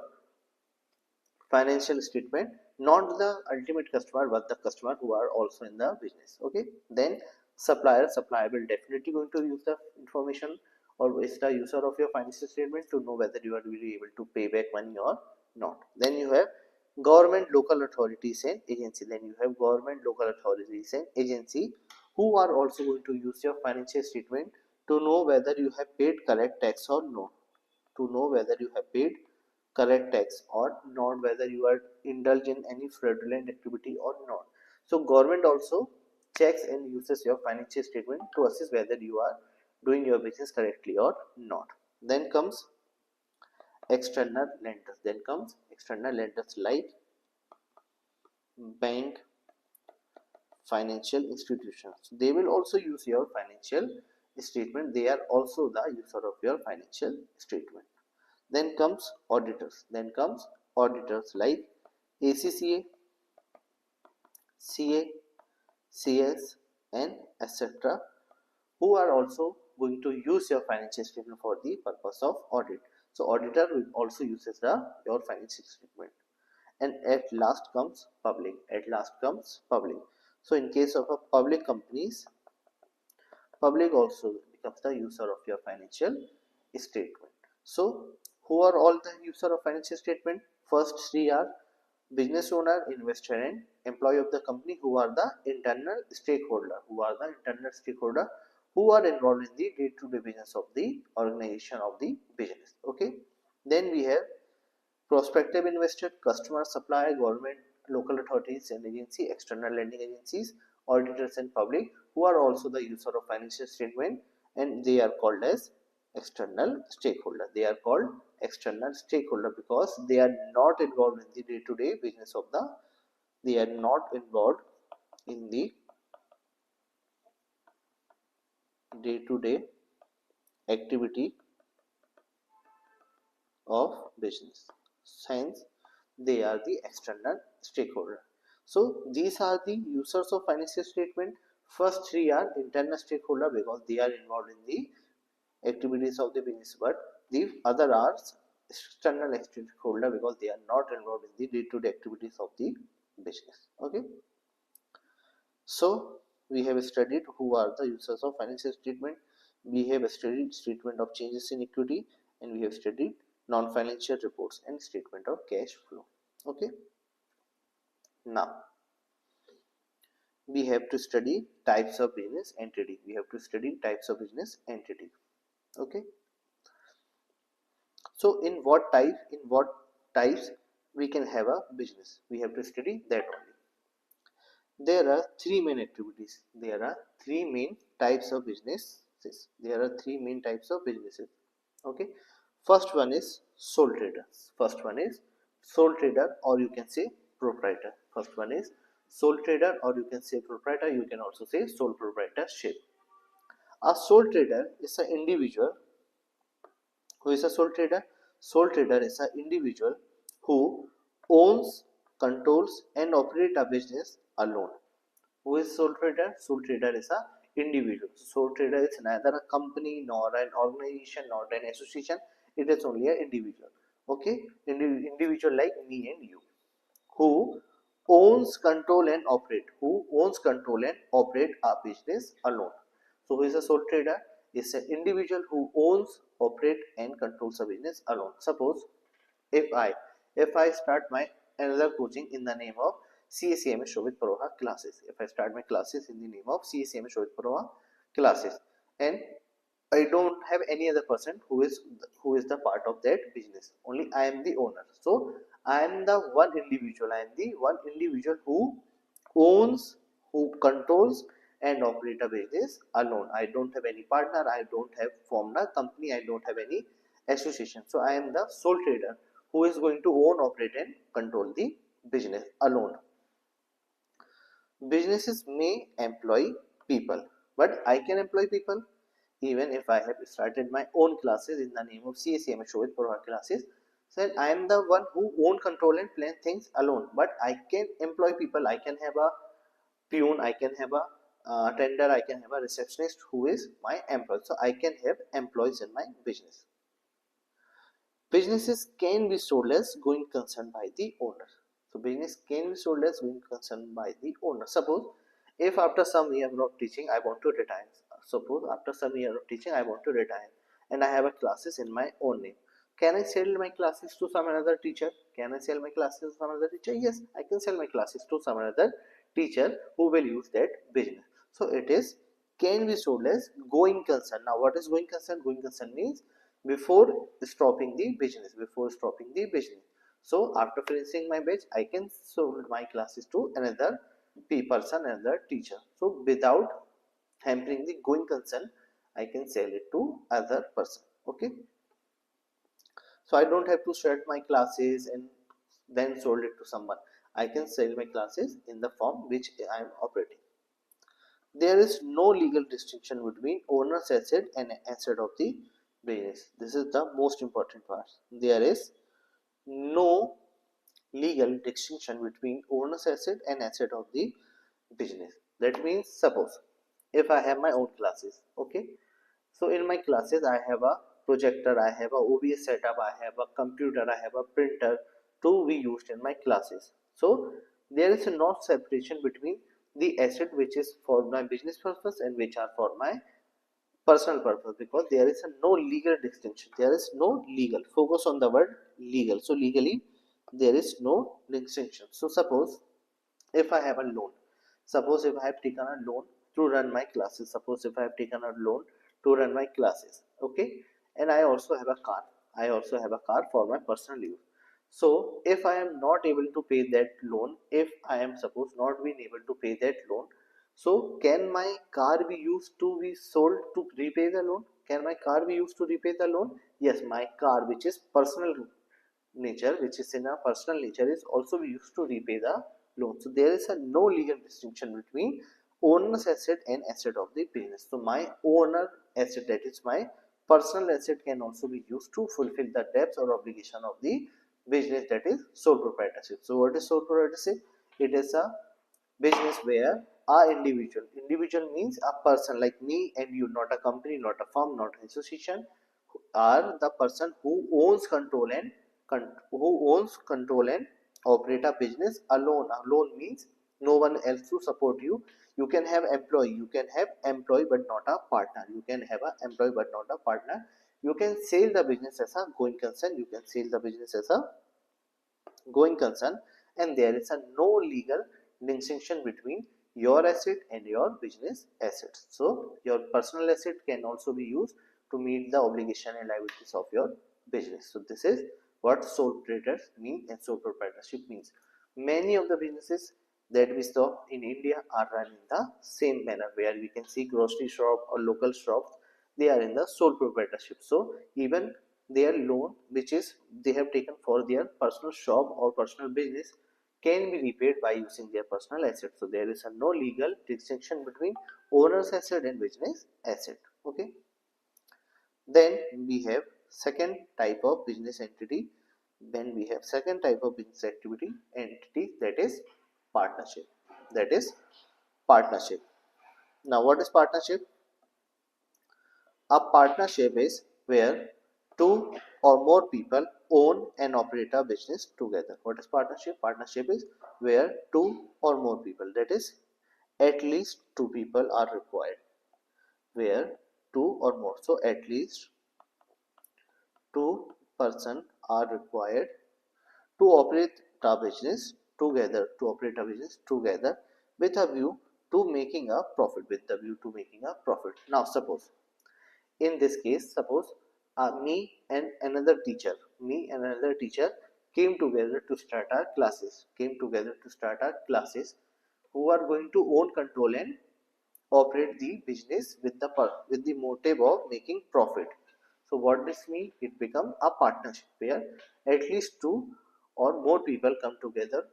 financial statement, not the ultimate customer but the customer who are also in the business. Okay. Then supplier will definitely going to use the information or is the user of your financial statement to know whether you are really able to pay back money or not. Then you have government, local authorities and agency. Then you have government, local authorities and agency who are also going to use your financial statement to know whether you have paid correct tax or no, to know whether you have paid correct tax or not, whether you are indulged in any fraudulent activity or not. So government also checks and uses your financial statement to assess whether you are doing your business correctly or not. Then comes external lenders. Then comes external lenders like bank, financial institutions. They will also use your financial statement. They are also the user of your financial statement. Then comes auditors. Then comes auditors like ACCA, CA, CS, and etc., who are also going to use your financial statement for the purpose of audit. So auditor will also uses your financial statement. And at last comes public. At last comes public. So in case of a public companies, public also becomes the user of your financial statement. So who are all the user of financial statement? First three are business owner, investor and employee of the company, who are the internal stakeholder, who are involved in the day-to-day business of the organization of the business. Okay. Then we have prospective investor, customer, supplier, government, local authorities and agency, external lending agencies, auditors and public, who are also the user of financial statement, and they are called as external stakeholder. They are called external stakeholder because they are not involved in the day-to-day business of the, they are not involved in the day-to-day activity of business. Hence, they are the external stakeholder. So these are the users of financial statement. First three are internal stakeholder because they are involved in the activities of the business, but the other are external stakeholder because they are not involved in the day-to-day activities of the business. Okay. So we have studied who are the users of financial statement. We have studied statement of changes in equity, and we have studied non-financial reports and statement of cash flow. Okay. Now we have to study types of business entity. Okay. So in what types we can have a business, we have to study that only. There are three main activities. There are three main types of businesses. Okay. First one is sole trader. Or you can say proprietor. First one is sole trader, or you can say proprietor. You can also say sole proprietorship. A sole trader is an individual. Who is a sole trader? Sole trader is an individual who owns, controls, and operates a business alone. Who is sole trader? Sole trader is a individual. Sole trader is neither a company nor an organization nor an association. It is only an individual. Okay, individual like me and you, who owns, control, and operate. A business alone. So, who is a sole trader? Is an individual who owns, operate, and controls a business alone. Suppose if I start my another coaching in the name of CMA Shobhit Paroha classes. If I start my classes in the name of CMA Shobhit Paroha classes, and I don't have any other person who is the part of that business. Only I am the owner. So I am the one individual. Who owns, who controls, and operate a business alone. I don't have any partner. I don't have formed a company. I don't have any association. So I am the sole trader who is going to own, operate, and control the business alone. businesses may employ people, but I can employ people even if I have started my own classes in the name of CMA Shobhit Paroha classes. So I am the one who own, control and plan things alone, but I can employ people. I can have a peon, I can have a tender, I can have a receptionist who is my employee. So I can have employees in my business. Businesses can be sold as going concern by the owner. So business can be sold as going concern by the owner. Suppose if after some year of teaching I want to retire. Suppose after some year of teaching I want to retire and I have a classes in my own name. Can I sell my classes to some another teacher? Can I sell my classes to some other teacher? Yes, I can sell my classes to some another teacher who will use that business. So it is can be sold as going concern. Now what is going concern? Going concern means before stopping the business. So after finishing my batch I can sold my classes to another person, another teacher. So without hampering the going concern I can sell it to other person. Okay, so I don't have to start my classes and then sold it to someone. I can sell my classes in the form which I am operating. There is no legal distinction between owner's asset and asset of the business. This is the most important part. There is no legal distinction between owner's asset and asset of the business. That means, suppose if I have my own classes, okay, so in my classes I have a projector, I have a OBS setup, I have a computer, I have a printer to be used in my classes. So there is a no separation between the asset which is for my business purpose and which are for my personal purpose, because there is a no legal distinction. There is no legal, focus on the word legal. So legally there is no distinction. So suppose if I have a loan, suppose if I have taken a loan to run my classes, suppose if I have taken a loan to run my classes, okay, and I also have a car, I also have a car for my personal use. So if I am not able to pay that loan, if I am suppose not being able to pay that loan, so can my car be used to be sold to repay the loan? Can my car be used to repay the loan? Yes, my car which is personal nature, which is in a personal nature, is also used to repay the loan. So there is a no legal distinction between owner's asset and asset of the business. So my owner asset, that is my personal asset, can also be used to fulfill the debts or obligation of the business, that is sole proprietorship. So what is sole proprietorship? It is a business where individual means a person like me and you, not a company, not a firm, not an association, are the person who owns control and operate a business alone. Alone means no one else to support you. You can have employee but not a partner. You can have a employee but not a partner. You can sell the business as a going concern. You can sell the business as a going concern, and there is a no legal distinction between your asset and your business assets. So your personal asset can also be used to meet the obligation and liabilities of your business. So this is what sole proprietors mean and sole proprietorship means. Many of the businesses that we saw in India are run in the same manner, where we can see grocery shop or local shops, they are in the sole proprietorship. So even their loan which is they have taken for their personal shop or personal business can be repaid by using their personal asset. So there is a no legal distinction between owner's asset and business asset. Okay, then we have second type of business entity. Then we have second type of business activity entity, that is partnership. That is partnership. Now what is partnership? A partnership is where two or more people own and operate a business together. What is partnership? Partnership is where two or more people, that is at least two people are required. Where two or more, so at least two person are required to operate a business together with a view to making a profit, Now suppose in this case, suppose me and another teacher came together to start our classes, who are going to own, control and operate the business with the motive of making profit. So what this means? It becomes a partnership where at least two or more people come together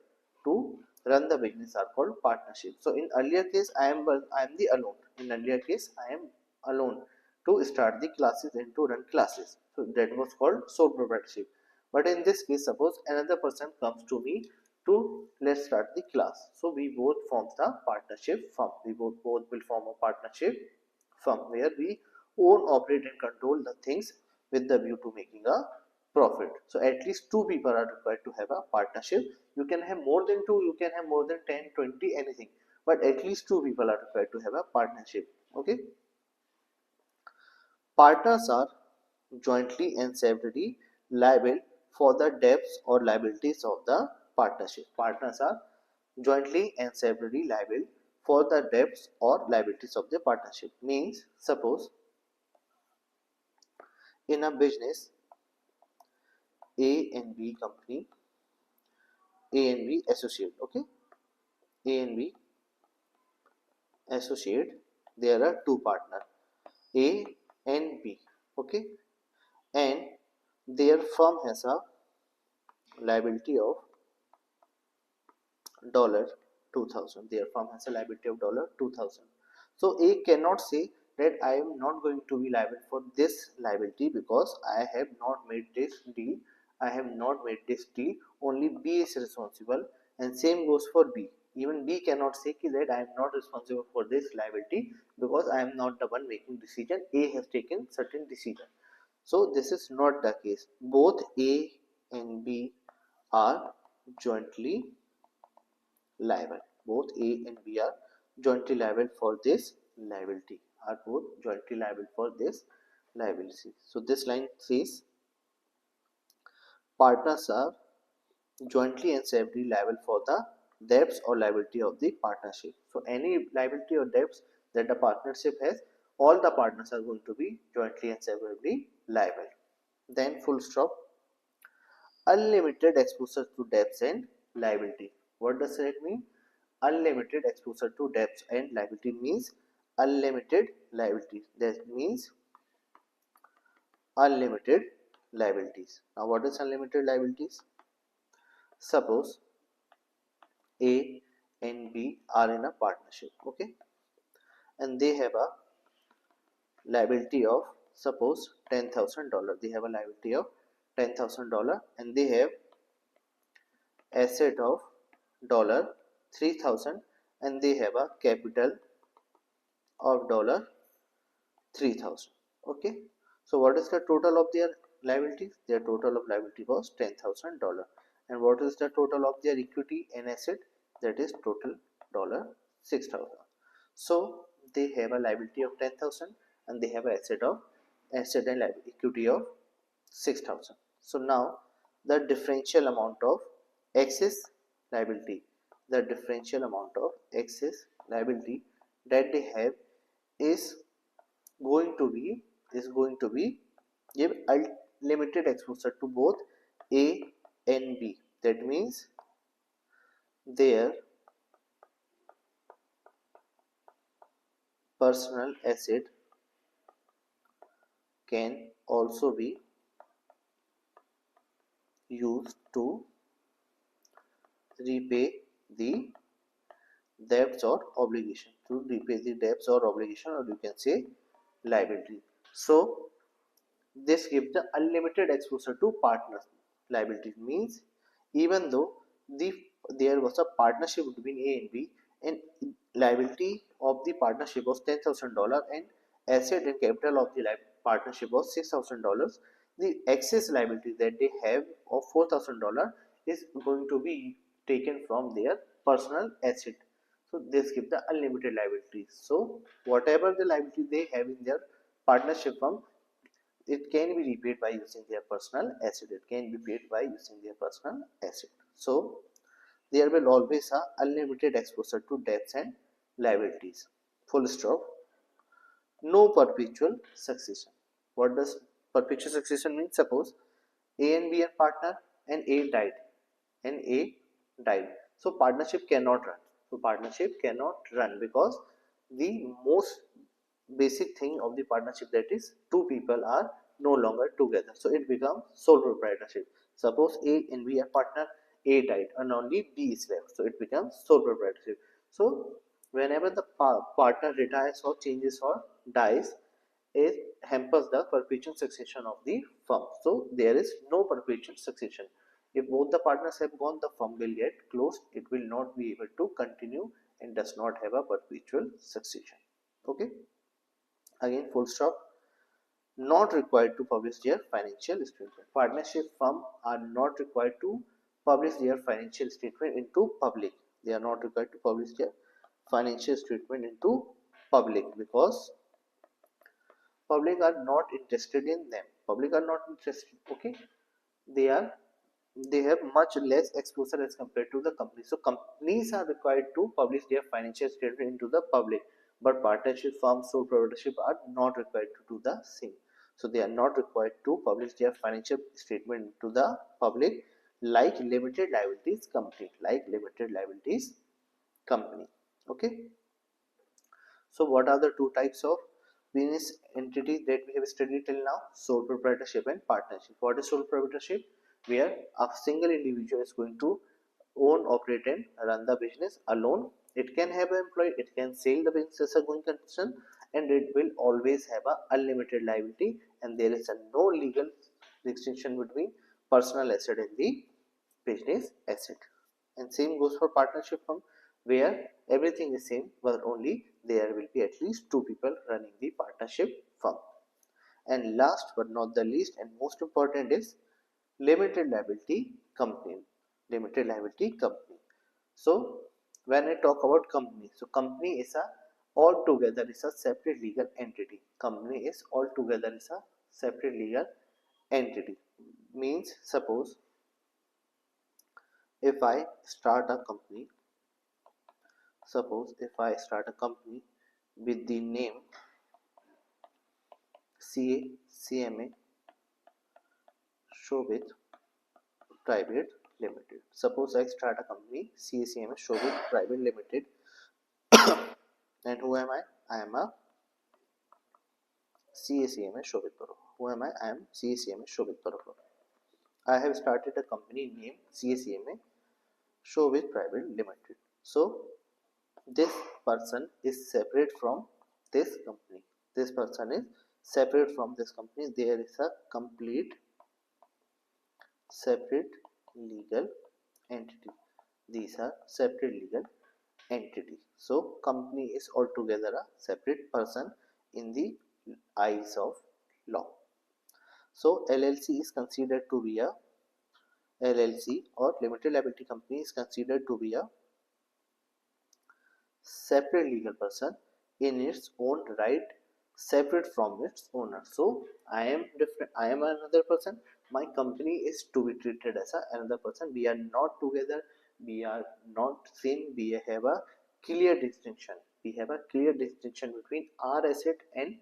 to run the business are called partnership. So in earlier case I am the alone. In earlier case I am alone to start the classes and to run classes. So that was called sole proprietorship. But in this case, suppose another person comes to me to let's start the class. So we both form the partnership firm. We both will form a partnership firm where we own, operate and control the things with the view to making a profit. So at least two people are required to have a partnership. You can have more than two, you can have more than 10, 20, anything. But at least two people are required to have a partnership. Okay. Partners are jointly and severally liable for the debts or liabilities of the partnership. Partners are jointly and severally liable for the debts or liabilities of the partnership. Means, suppose in a business, A and B company, A and B associate, okay? A and B associate, there are two partners, A and B, okay? And their firm has a liability of dollar 2000. Their firm has a liability of dollar 2000. So A cannot say that I am not going to be liable for this liability because I have not made this deal. I have not made this deal. Only B is responsible, and same goes for B. Even B cannot say that I am not responsible for this liability because I am not the one making decision. A has taken certain decision. So this is not the case. Both A and B are jointly liable. Both A and B are jointly liable for this liability. Are both jointly liable for this liability. So this line says partners are jointly and severally liable for the debts or liability of the partnership. So any liability or debts that the partnership has, all the partners are going to be jointly and severally liable. Then full stop. Unlimited exposure to debts and liability. What does that mean? Unlimited exposure to debts and liability means unlimited liabilities. That means unlimited liabilities. Now, what is unlimited liabilities? Suppose A and B are in a partnership, okay, and they have a liability of suppose $10,000. They have a liability of $10,000, and they have asset of dollar 3,000, and they have a capital of dollar 3,000. Okay, so what is the total of their liabilities? Their total of liability was $10,000. And what is the total of their equity and asset? That is total dollar 6,000. So they have a liability of 10,000 and they have an asset and equity of 6,000. So now the differential amount of excess liability, the differential amount of excess liability that they have is going to be give limited exposure to both A and B. That means their personal asset can also be used to repay the debts or obligation, to repay the debts or obligation, or you can say liability. So this gives the unlimited exposure to partners liabilities. Means even though there was a partnership between A and B, and liability of the partnership was $10,000 and asset and capital of the partnership was $6,000, the excess liability that they have of $4,000 is going to be taken from their personal asset. So this gives the unlimited liabilities. So whatever the liability they have in their partnership firm, it can be repaid by using their personal asset. It can be paid by using their personal asset. So there will always a unlimited exposure to debts and liabilities. Full stop. No perpetual succession. What does perpetual succession mean? Suppose A and B are partner and A died. And A died. So partnership cannot run. So partnership cannot run because the most basic thing of the partnership, that is two people are no longer together. So it becomes sole proprietorship. Suppose A and B are partner A died and only B is left. So it becomes sole proprietorship. So whenever the partner retires or changes or dies, it hampers the perpetual succession of the firm. So there is no perpetual succession. If both the partners have gone, the firm will get closed. It will not be able to continue and does not have a perpetual succession. Okay. Again, full stop. Not required to publish their financial statement. Partnership firms are not required to publish their financial statement into public. They are not required to publish their financial statement into public because public are not interested in them. Public are not interested. Okay, they are they have much less exposure as compared to the company. So companies are required to publish their financial statement into the public, but partnership firms, sole proprietorship are not required to do the same. So they are not required to publish their financial statement into the public, like limited liabilities company, Okay. So what are the two types of business entities that we have studied till now? Sole proprietorship and partnership. What is sole proprietorship? Where a single individual is going to own, operate and run the business alone. It can have an employee, it can sell the business as a going concern, and it will always have a unlimited liability, and there is a no legal distinction between personal asset and the business asset. And same goes for partnership firm, where everything is same but only there will be at least two people running the partnership firm. And last but not the least and most important is limited liability company. Limited liability company. So when I talk about company, so company is a altogether is a separate legal entity. Company is altogether is a separate legal entity. Means if I start a company, suppose if I start a company with the name CMA Shobhit Private Limited. Suppose I start a company CMA Shobhit Private Limited, and who am I? I am a CMA Shobhit Paroha. Who am I? I am CMA Shobhit Paroha. I have started a company named CMA Shobhit Private Limited. So this person is separate from this company. This person is separate from this company. There is a complete separate legal entity. These are separate legal entity. So company is altogether a separate person in the eyes of law. So LLC is considered to be a LLC or limited liability company is considered to be a separate legal person in its own right, separate from its owner. So I am different, I am another person, my company is to be treated as another person. We are not together, we are not same. We have a clear distinction, between our asset and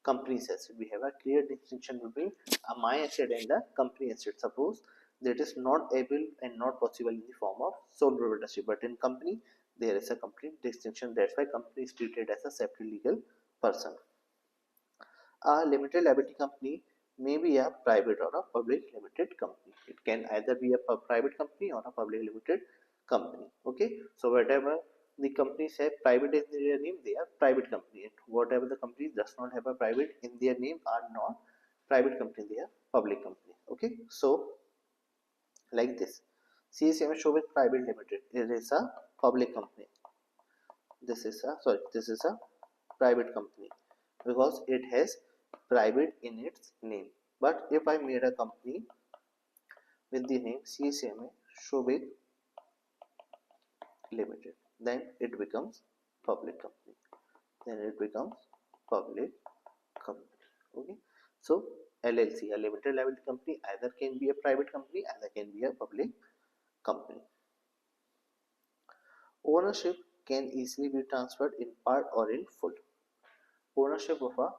company's asset. We have a clear distinction between my asset and the company asset. Suppose that is not able and not possible in the form of sole proprietorship, but in company there is a complete distinction. That's why company is treated as a separate legal person. A limited liability company may be a private or a public limited company. It can either be a private company or a public limited company. Okay, so whatever the companies have private in their name, they are private company, and whatever the company does not have a private in their name are not private company, they are public company. Okay, so like this, CMA Shobhit Private Limited, it is a public company. This is a private company because it has private in its name. But if I made a company with the name CMA Shobhit Limited, then it becomes public company. Okay, so LLC, a limited liability company, either can be a private company, either can be a public company. Ownership can easily be transferred in part or in full. Ownership of a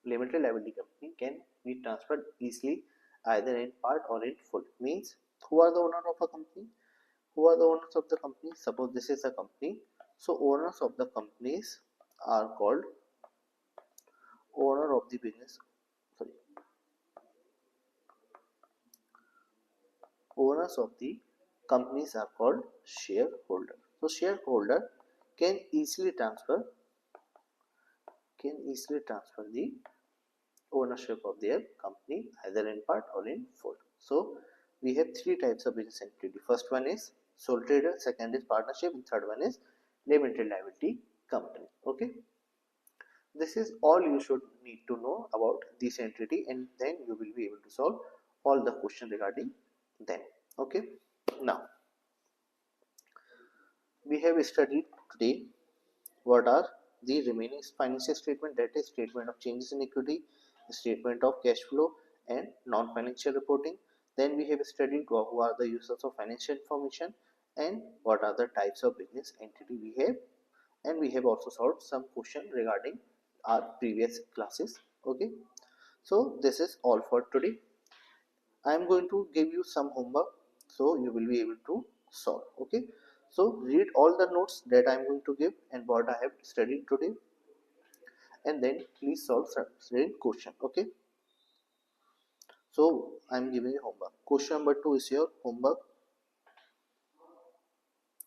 limited liability company can be transferred easily either in part or in full. Means, who are the owner of a company? Who are the owners of the company? Suppose this is a company. So owners of the companies are called owner of the business. Owners of the companies are called shareholder. So shareholder can easily transfer the ownership of their company either in part or in full. So we have three types of business entity. First one is sole trader, second is partnership, and third one is limited liability company. Okay, this is all you should need to know about this entity, and then you will be able to solve all the questions regarding them. Okay, now we have studied today what are the remaining financial statement, that is statement of changes in equity, statement of cash flow, and non-financial reporting. Then we have studied who are the users of financial information and what are the types of business entity we have, and we have also solved some question regarding our previous classes. Okay, so this is all for today. I am going to give you some homework so you will be able to solve. Okay, so read all the notes that I am going to give and what I have studied today, and then please solve certain question. Okay, so I am giving you homework. Question number 2 is your homework.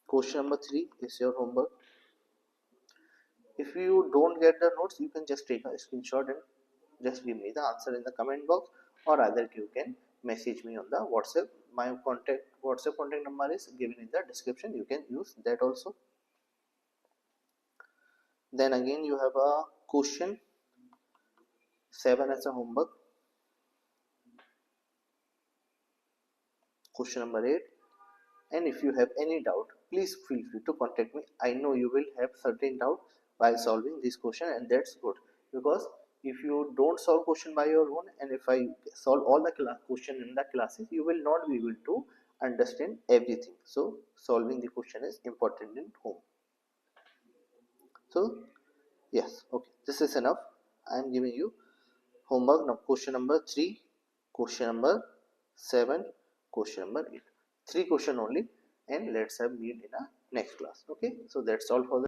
Question number 3 is your homework. If you don't get the notes, you can just take a screenshot and just give me the answer in the comment box, or either you can message me on the WhatsApp. My WhatsApp contact number is given in the description. You can use that also. Then again you have a question 7 as a homework. Question number 8. And if you have any doubt, please feel free to contact me. I know you will have certain doubt while solving this question, and that's good, because if you don't solve question by your own, and if I solve all the question in the classes, you will not be able to understand everything. So solving the question is important in home. So yes, okay, this is enough. I am giving you homework now. Question number 3, question number 7, question number 8. 3 question only, and let's have meet in a next class. Okay, so that's all for the